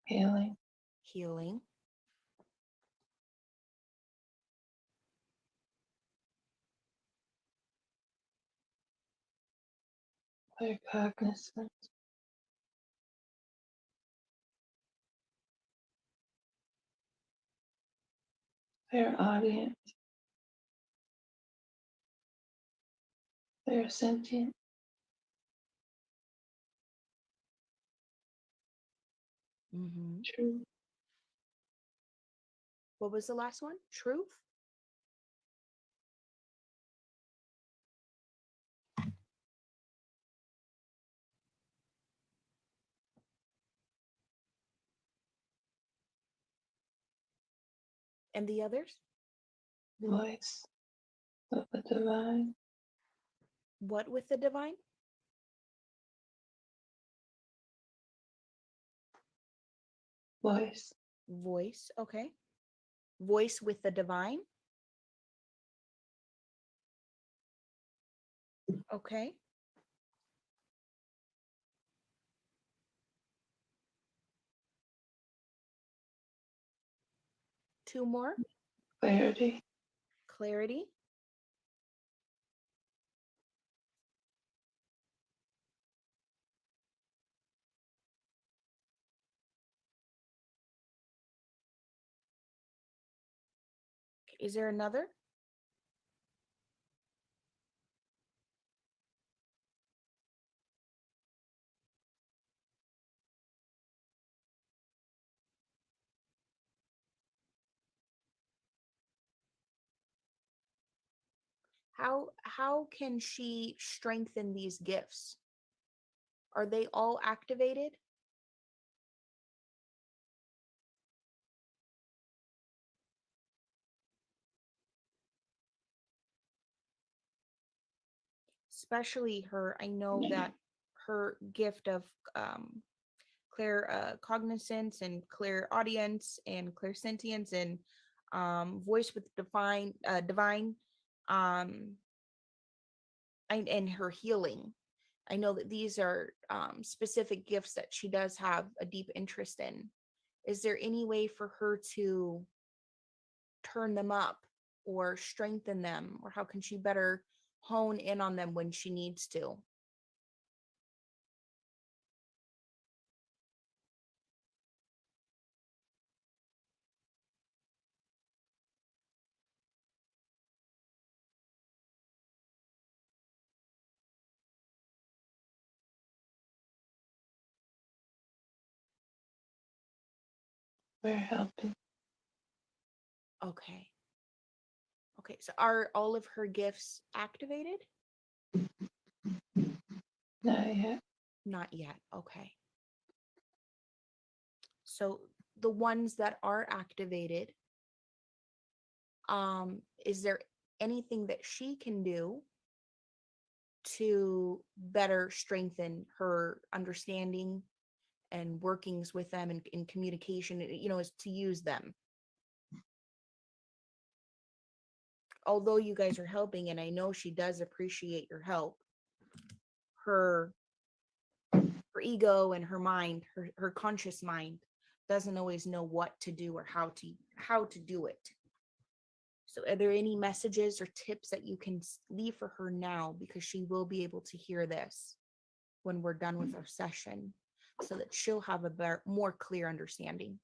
Healing. Healing. Clear cognizance. Clear audience. Clear sentient. Mm-hmm. True. What was the last one? Truth? And the others? Voice of the divine. What with the divine? Voice. Voice. Okay. Voice with the divine. Okay. Two more. Clarity. Clarity. Is there another? How can she strengthen these gifts? Are they all activated? Especially her, I know that her gift of um, clear cognizance and clear audience and clear sentience and voice with divine um, and her healing. I know that these are specific gifts that she does have a deep interest in. Is there any way for her to turn them up or strengthen them, or how can she better hone in on them when she needs to? We're helping. Okay. Okay. So are all of her gifts activated? Not yet. Not yet. Okay. So the ones that are activated, is there anything that she can do to better strengthen her understanding and workings with them and in communication, is to use them? Although you guys are helping, and I know she does appreciate your help, her her ego and her mind, her conscious mind doesn't always know what to do or how to do it. So are there any messages or tips that you can leave for her now, because she will be able to hear this when we're done with our session, so that she'll have a better, more clear understanding?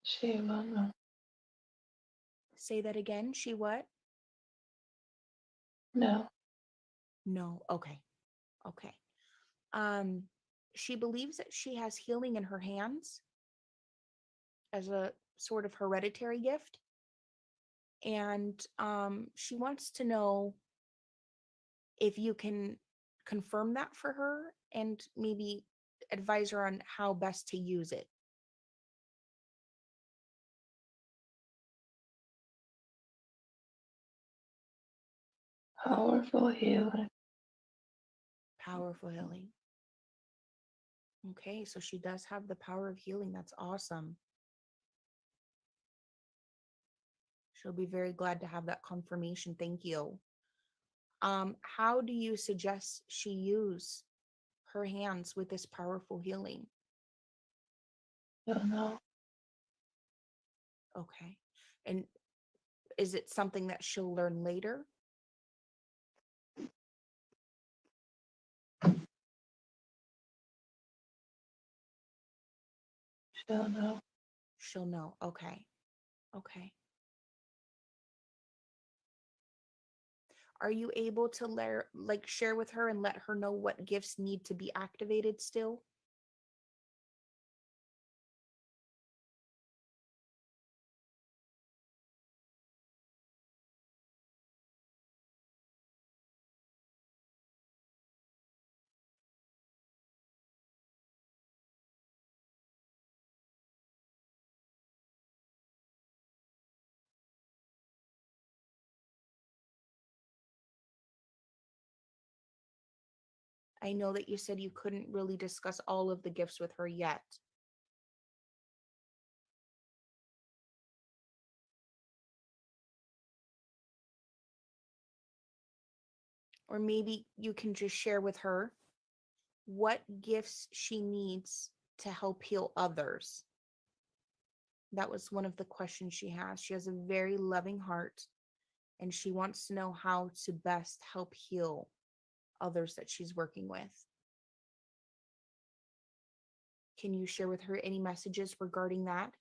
She will know. Say that again. She what? No. No. Okay. Okay. Um, she believes that she has healing in her hands as a sort of hereditary gift. And she wants to know if you can confirm that for her and maybe advise her on how best to use it. Powerful healing. Powerful healing. Okay, so she does have the power of healing. That's awesome. She'll be very glad to have that confirmation. Thank you. How do you suggest she use her hands with this powerful healing? She'll know. Okay. And is it something that she'll learn later? She'll know. She'll know. Okay. Okay. Are you able to share with her and let her know what gifts need to be activated still? I know that you said you couldn't really discuss all of the gifts with her yet. Or maybe you can just share with her what gifts she needs to help heal others. That was one of the questions she has. She has a very loving heart, and she wants to know how to best help heal others that she's working with. Can you share with her any messages regarding that?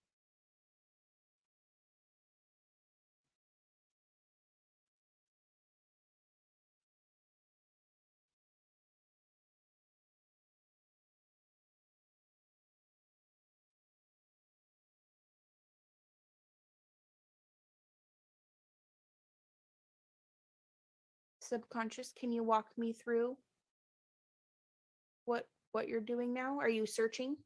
Subconscious, can you walk me through what you're doing now? Are you searching?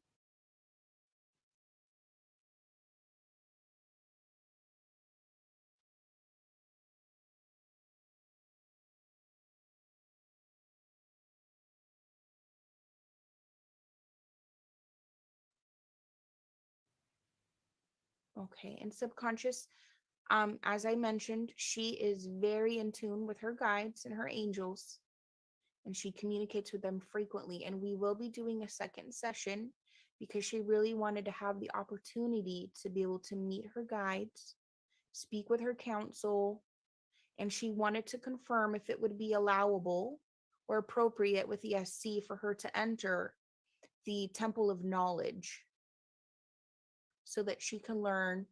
Okay, and subconscious, as I mentioned, she is very in tune with her guides and her angels, and she communicates with them frequently. And we will be doing a second session because she really wanted to have the opportunity to be able to meet her guides, speak with her council, and she wanted to confirm if it would be allowable or appropriate with the SC for her to enter the Temple of Knowledge so that she can learn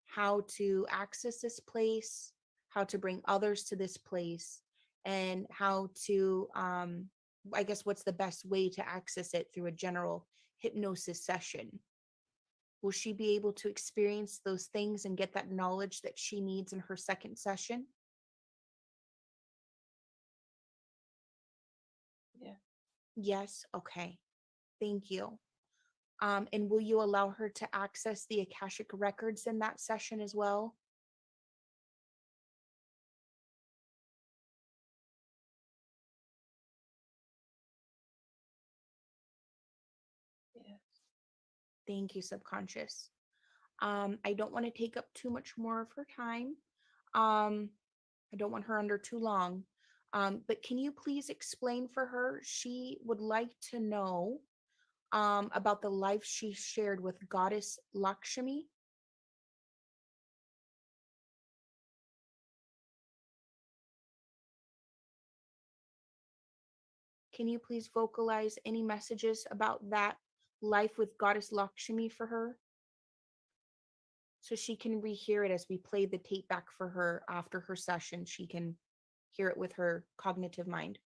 how to access this place, how to bring others to this place, and how to, I guess, what's the best way to access it through a general hypnosis session. Will she be able to experience those things and get that knowledge that she needs in her second session? Yeah. Yes. Okay. Thank you. And will you allow her to access the Akashic records in that session as well? Yeah. Thank you, subconscious. I don't want to take up too much more of her time. Um, I don't want her under too long. But can you please explain for her? She would like to know about the life she shared with Goddess Lakshmi. Can you please vocalize any messages about that life with Goddess Lakshmi for her? So she can rehear it as we play the tape back for her after her session. She can hear it with her cognitive mind.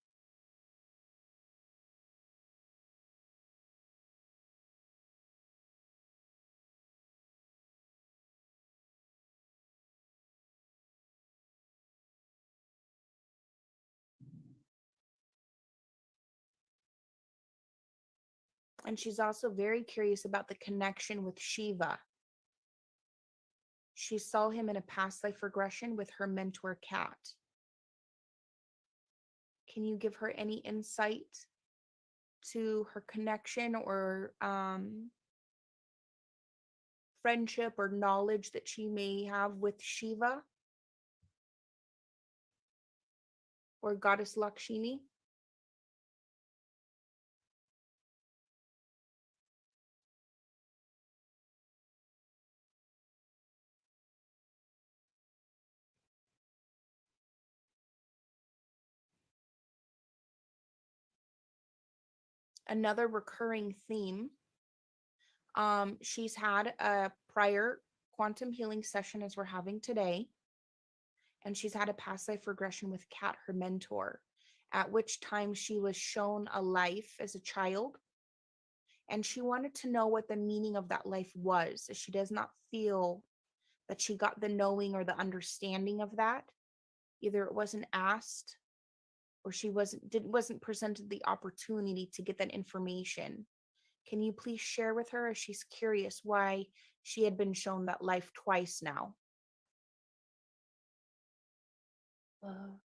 And she's also very curious about the connection with Shiva. She saw him in a past life regression with her mentor cat. Can you give her any insight to her connection or friendship or knowledge that she may have with Shiva or Goddess Lakshmi? Another recurring theme. She's had a prior quantum healing session as we're having today, and she's had a past life regression with Kat, her mentor, at which time she was shown a life as a child, and she wanted to know what the meaning of that life was. She does not feel that she got the knowing or the understanding of that. Either it wasn't asked or she wasn't presented the opportunity to get that information. Can you please share with her as she's curious why she had been shown that life twice now? Love,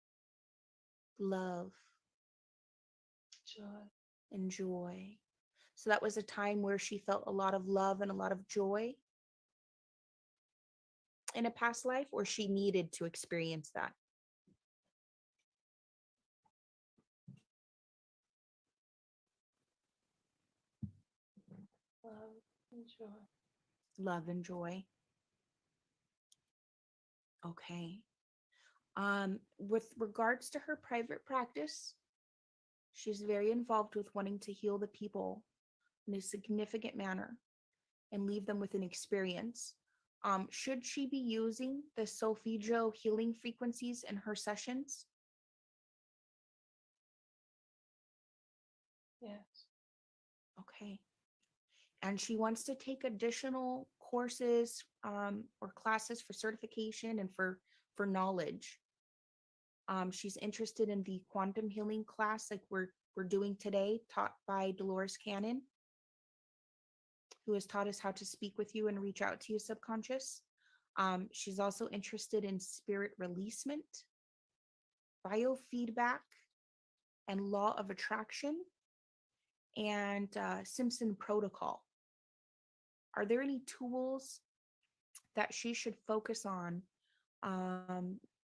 Love joy. and joy. So that was a time where she felt a lot of love and a lot of joy in a past life, or she needed to experience that. Love and joy. Love and joy. Okay. With regards to her private practice, she's very involved with wanting to heal the people in a significant manner and leave them with an experience. Should she be using the solfeggio healing frequencies in her sessions? Yes. Okay. And she wants to take additional courses or classes for certification and for knowledge. She's interested in the quantum healing class like we're doing today, taught by Dolores Cannon, who has taught us how to speak with you and reach out to you subconscious. She's also interested in spirit releasement, biofeedback, and law of attraction, and Simpson protocol. Are there any tools that she should focus on?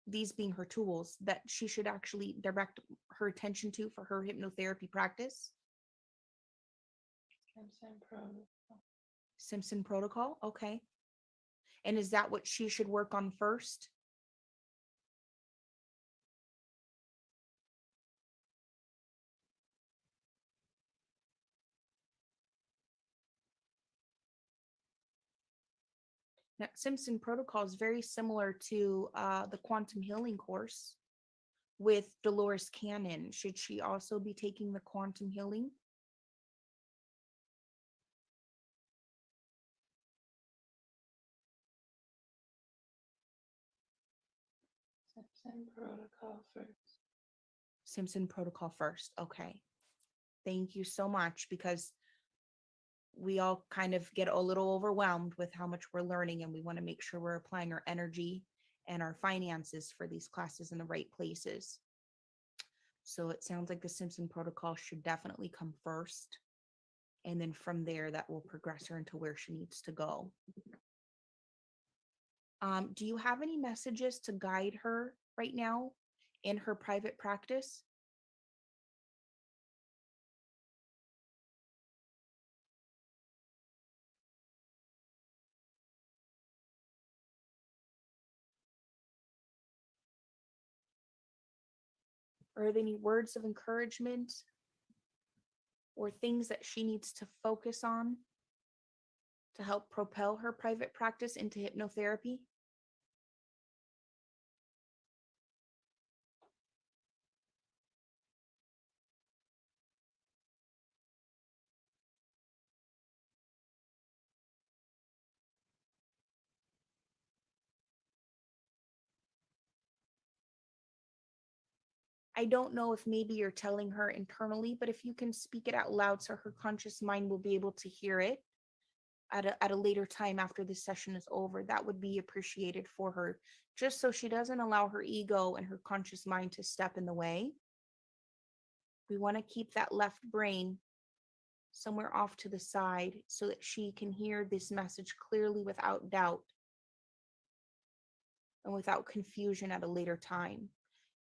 These being her tools that she should actually direct her attention to for her hypnotherapy practice? Simpson protocol. Simpson protocol, okay. And is that what she should work on first? Now, Simpson protocol is very similar to the quantum healing course with Dolores Cannon. Should she also be taking the quantum healing? Simpson protocol first. Simpson protocol first. Okay. Thank you so much, because we all kind of get a little overwhelmed with how much we're learning, and we want to make sure we're applying our energy and our finances for these classes in the right places. So it sounds like the Simpson protocol should definitely come first. And then from there, that will progress her into where she needs to go. Do you have any messages to guide her right now in her private practice? Are there any words of encouragement or things that she needs to focus on to help propel her private practice into hypnotherapy? I don't know if maybe you're telling her internally, but if you can speak it out loud so her conscious mind will be able to hear it at a later time after this session is over, that would be appreciated for her, just so she doesn't allow her ego and her conscious mind to step in the way. We want to keep that left brain somewhere off to the side so that she can hear this message clearly without doubt and without confusion at a later time.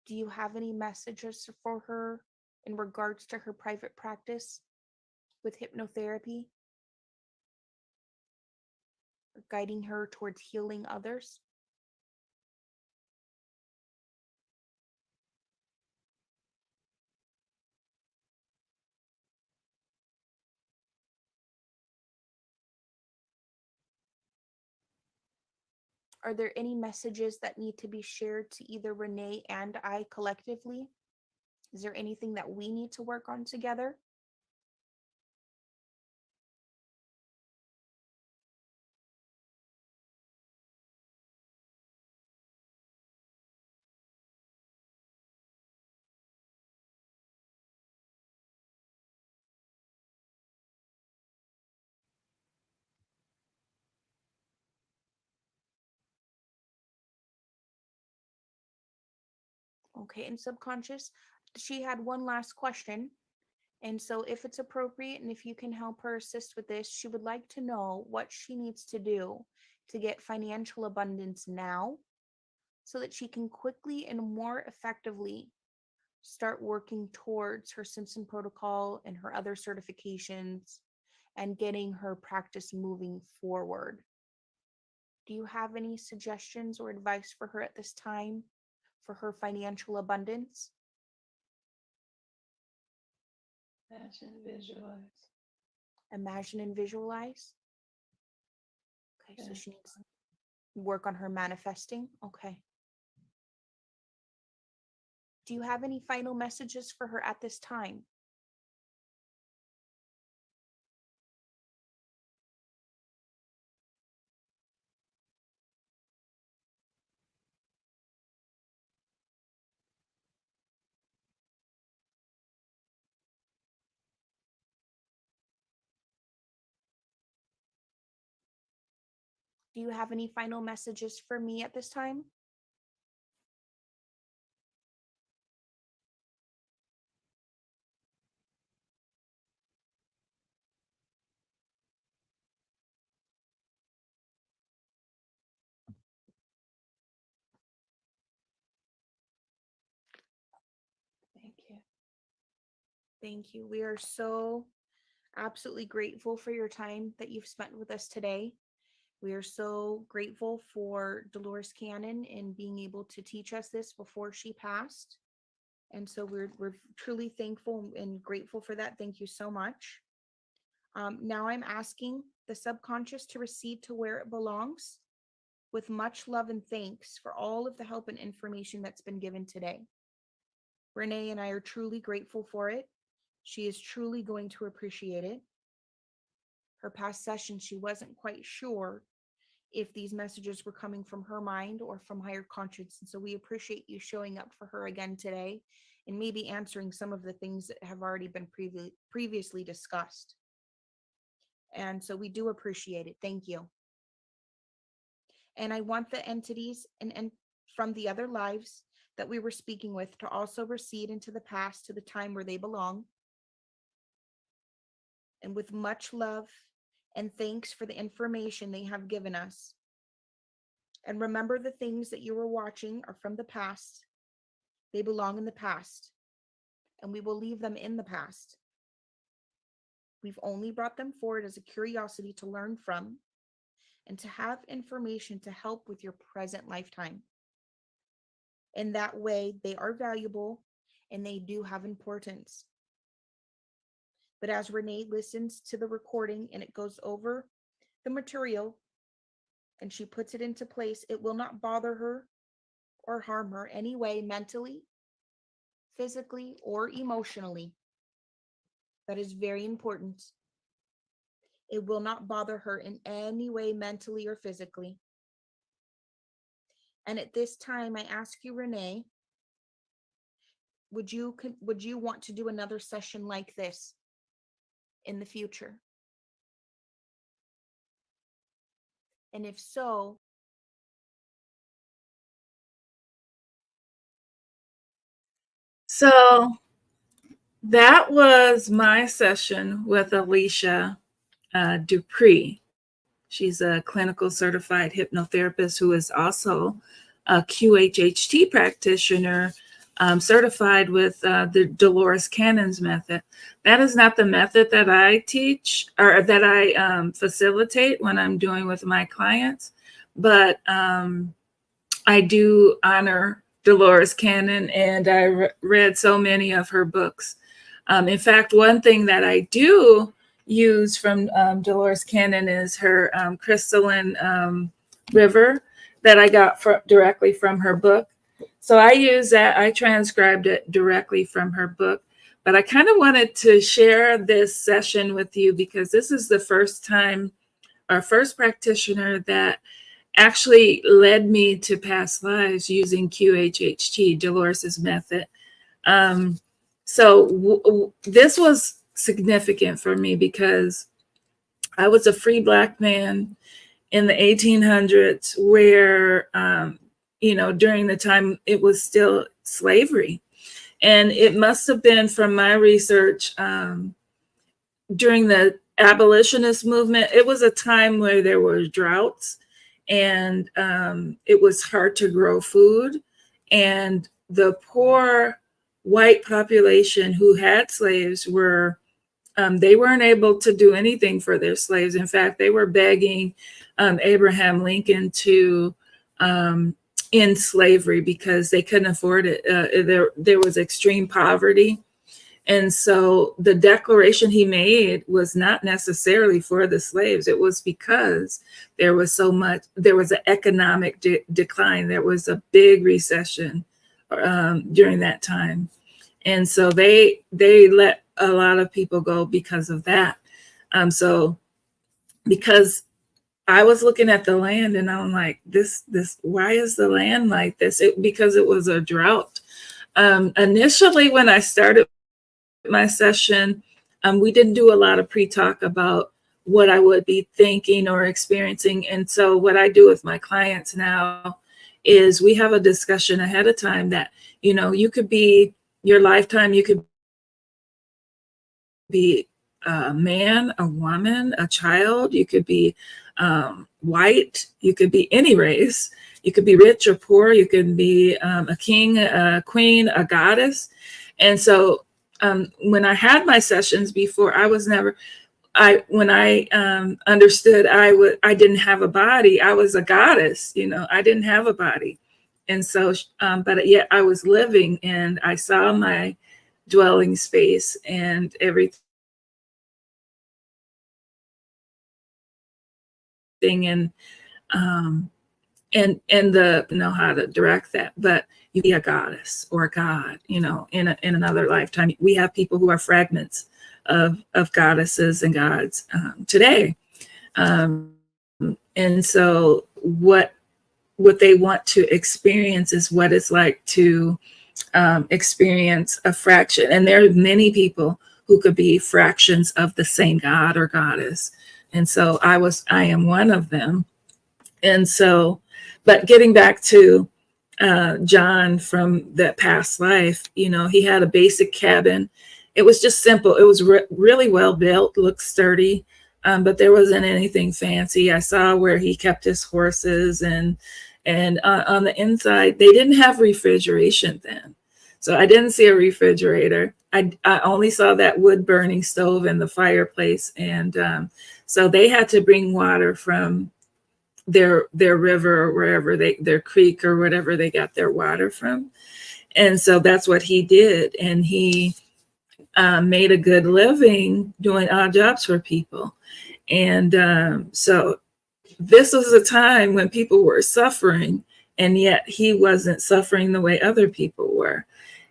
Do you have any messages for her in regards to her private practice with hypnotherapy, or guiding her towards healing others? Are there any messages that need to be shared to either Renee and I collectively? Is there anything that we need to work on together? Okay, and subconscious, she had one last question. And so, if it's appropriate and if you can help her assist with this, she would like to know what she needs to do to get financial abundance now so that she can quickly and more effectively start working towards her Simpson protocol and her other certifications and getting her practice moving forward. Do you have any suggestions or advice for her at this time for her financial abundance? Imagine, visualize. Imagine and visualize. Okay, so Yeah. she needs to work on her manifesting. Okay. Do you have any final messages for her at this time? Do you have any final messages for me at this time? Thank you. Thank you. We are so absolutely grateful for your time that you've spent with us today. We are so grateful for Dolores Cannon and being able to teach us this before she passed. And so we're truly thankful and grateful for that. Thank you so much. Now I'm asking the subconscious to recede to where it belongs with much love and thanks for all of the help and information that's been given today. Renee and I are truly grateful for it. She is truly going to appreciate it. Her past session, she wasn't quite sure if these messages were coming from her mind or from higher conscience. And so we appreciate you showing up for her again today and maybe answering some of the things that have already been previously discussed. And so we do appreciate it. Thank you. And I want the entities and from the other lives that we were speaking with to also recede into the past to the time where they belong. And with much love and thanks for the information they have given us. And remember, the things that you were watching are from the past. They belong in the past, and we will leave them in the past. We've only brought them forward as a curiosity to learn from and to have information to help with your present lifetime. In that way, they are valuable and they do have importance. But as Renee listens to the recording and it goes over the material and she puts it into place, it will not bother her or harm her anyway, mentally, physically, or emotionally. That is very important. It will not bother her in any way, mentally or physically. And at this time, I ask you, Renee, would you want to do another session like this in the future? And if so, so that was my session with Alisha Duprey. She's a clinical certified hypnotherapist who is also a QHHT practitioner, certified with the Dolores Cannon's method. That is not the method that I teach or that I facilitate when I'm doing with my clients, but I do honor Dolores Cannon, and I read so many of her books. In fact, one thing that I do use from Dolores Cannon is her crystalline river that I got directly from her book. So I use that. I transcribed it directly from her book. But I kind of wanted to share this session with you because this is the first time, our first practitioner that actually led me to past lives using QHHT, Dolores's method. This was significant for me because I was a free Black man in the 1800s where, during the time it was still slavery. And it must have been from my research during the abolitionist movement, it was a time where there were droughts and it was hard to grow food. And the poor white population who had slaves were, they weren't able to do anything for their slaves. In fact, they were begging Abraham Lincoln to end slavery because they couldn't afford it. There was extreme poverty. And so the declaration he made was not necessarily for the slaves. It was because there was an economic decline. There was a big recession during that time. And so they let a lot of people go because of that. So because I was looking at the land and I'm like, why is the land like this? Because it was a drought. Initially, when I started my session, we didn't do a lot of pre-talk about what I would be thinking or experiencing. And so what I do with my clients now is we have a discussion ahead of time that, you know, you could be your lifetime, you could be a man, a woman, a child, you could be white, you could be any race, you could be rich or poor, you could be a king, a queen, a goddess. And so when I had my sessions before, when I understood I didn't have a body, I was a goddess, you know, I didn't have a body. And so, but yet I was living, and I saw my dwelling space and everything, and know how to direct that. But you be a goddess or a god, you know, in another lifetime. We have people who are fragments of goddesses and gods today. And so what they want to experience is what it's like to experience a fraction. And there are many people who could be fractions of the same god or goddess. And so I am one of them. And so, but getting back to John from that past life, you know, he had a basic cabin. It was just simple. It was really well built, looked sturdy, but there wasn't anything fancy. I saw where he kept his horses, and on the inside, they didn't have refrigeration then. So I didn't see a refrigerator. I only saw that wood burning stove and the fireplace. And so they had to bring water from their river or wherever their creek or whatever they got their water from. And so that's what he did. And he made a good living doing odd jobs for people. And so this was a time when people were suffering, and yet he wasn't suffering the way other people were.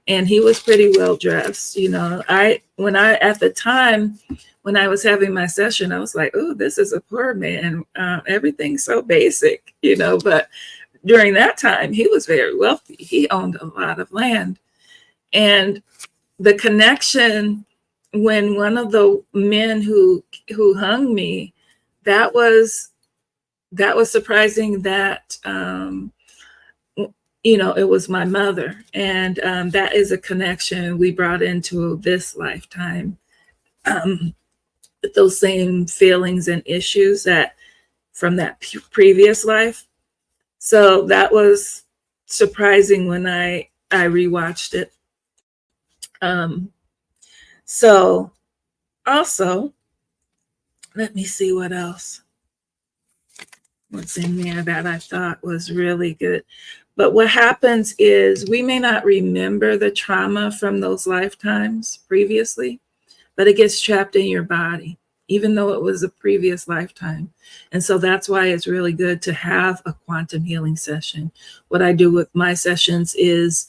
And he was pretty well dressed. You know, at the time when I was having my session, I was like, oh, this is a poor man. Everything's so basic, you know, but during that time, he was very wealthy. He owned a lot of land. And the connection, when one of the men who hung me, that was surprising that, you know, it was my mother. And that is a connection we brought into this lifetime. Those same feelings and issues that from that previous life. So that was surprising when I rewatched it. So also, let me see what else. What's in there that I thought was really good. But what happens is we may not remember the trauma from those lifetimes previously, but it gets trapped in your body, even though it was a previous lifetime. And so that's why it's really good to have a quantum healing session. What I do with my sessions is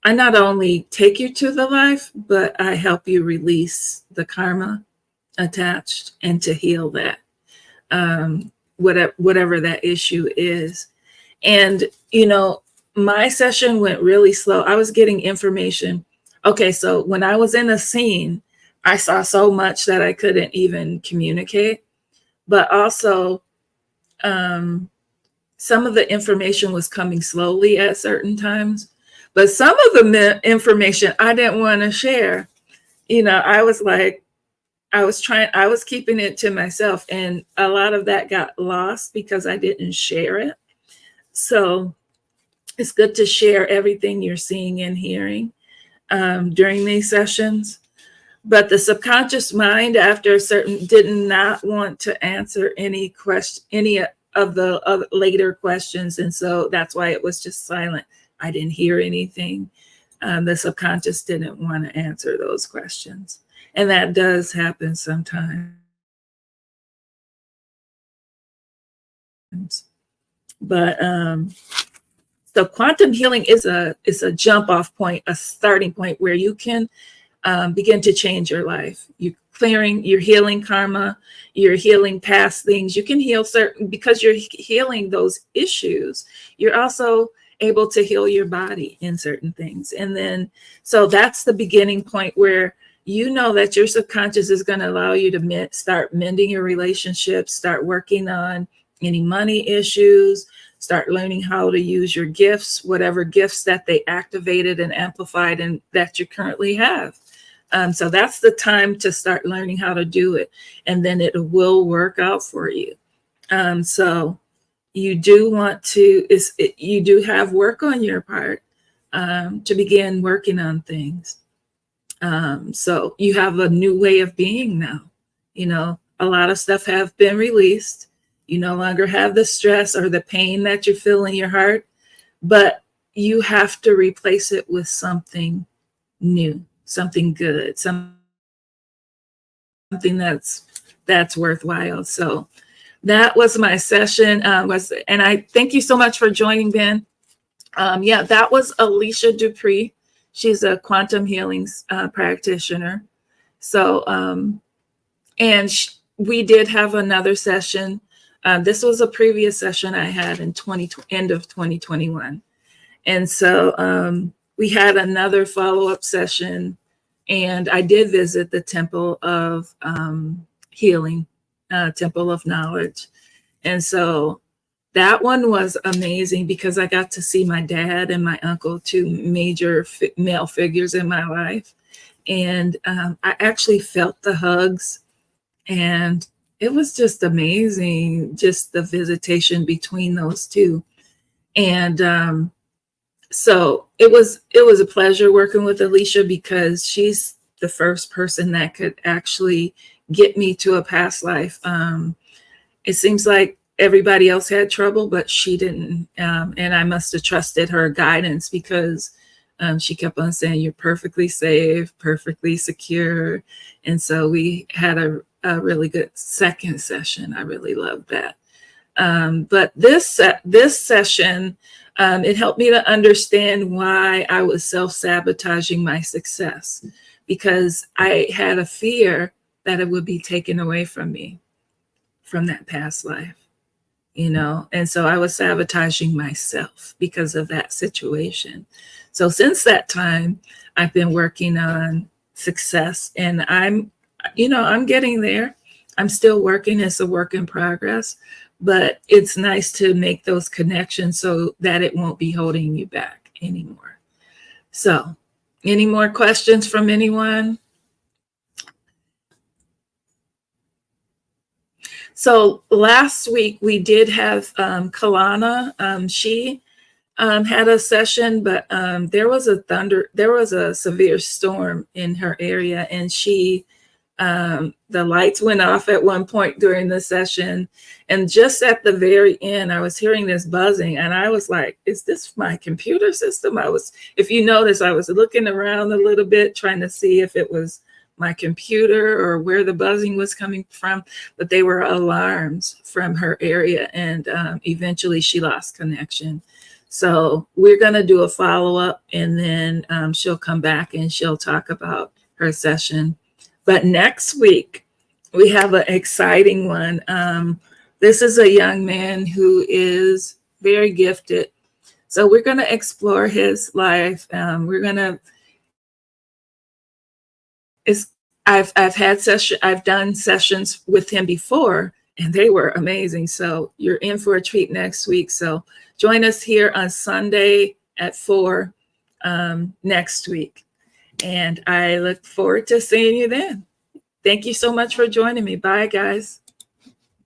I not only take you to the life, but I help you release the karma attached and to heal that, whatever that issue is. And, you know, my session went really slow. I was getting information. Okay, so when I was in a scene, I saw so much that I couldn't even communicate. But also, some of the information was coming slowly at certain times. But some of the information I didn't want to share. You know, I was like, I was keeping it to myself. And a lot of that got lost because I didn't share it. So it's good to share everything you're seeing and hearing during these sessions. But the subconscious mind, after a certain, did not want to answer any of the later questions. And so that's why it was just silent. I didn't hear anything. The subconscious didn't want to answer those questions. And that does happen sometimes. But so quantum healing is a jump off point, a starting point where you can begin to change your life. You're healing karma, you're healing past things. You can heal because you're healing those issues. You're also able to heal your body in certain things. And then, so that's the beginning point where you know that your subconscious is going to allow you to start mending your relationships, start working on any money issues, start learning how to use your gifts, whatever gifts that they activated and amplified and that you currently have. So that's the time to start learning how to do it, and then it will work out for you. So you do want to, you do have work on your part to begin working on things. So you have a new way of being now. You know, a lot of stuff have been released. You no longer have the stress or the pain that you feel in your heart, but you have to replace it with something new, something good, something that's worthwhile. So that was my session. And I thank you so much for joining, Ben. Yeah, that was Alisha Duprey. She's a quantum healing practitioner. So, we did have another session. This was a previous session I had in end of 2021. And so we had another follow-up session, and I did visit the Temple of Healing, Temple of Knowledge. And so that one was amazing because I got to see my dad and my uncle, two major male figures in my life. And I actually felt the hugs, and it was just amazing, just the visitation between those two. And so it was a pleasure working with Alisha because she's the first person that could actually get me to a past life. It seems like everybody else had trouble, but she didn't. And I must have trusted her guidance because she kept on saying, you're perfectly safe, perfectly secure. And so we had a really good second session. I really loved that. But this session, it helped me to understand why I was self-sabotaging my success, because I had a fear that it would be taken away from me from that past life, you know? And so I was sabotaging myself because of that situation. So since that time, I've been working on success, and I'm getting there. I'm still working. It's a work in progress, but it's nice to make those connections so that it won't be holding you back anymore. So any more questions from anyone? So last week we did have Kalana. She had a session, but there was a severe storm in her area, and the lights went off at one point during the session. And just at the very end, I was hearing this buzzing, and I was like, is this my computer system? If you notice, I was looking around a little bit, trying to see if it was my computer or where the buzzing was coming from, but they were alarms from her area. And eventually she lost connection. So we're going to do a follow-up, and then she'll come back and she'll talk about her session. But next week, we have an exciting one. This is a young man who is very gifted. So we're going to explore his life. I've done sessions with him before, and they were amazing. So you're in for a treat next week. So join us here on Sunday at 4 next week. And I look forward to seeing you then. Thank you so much for joining me. Bye, guys.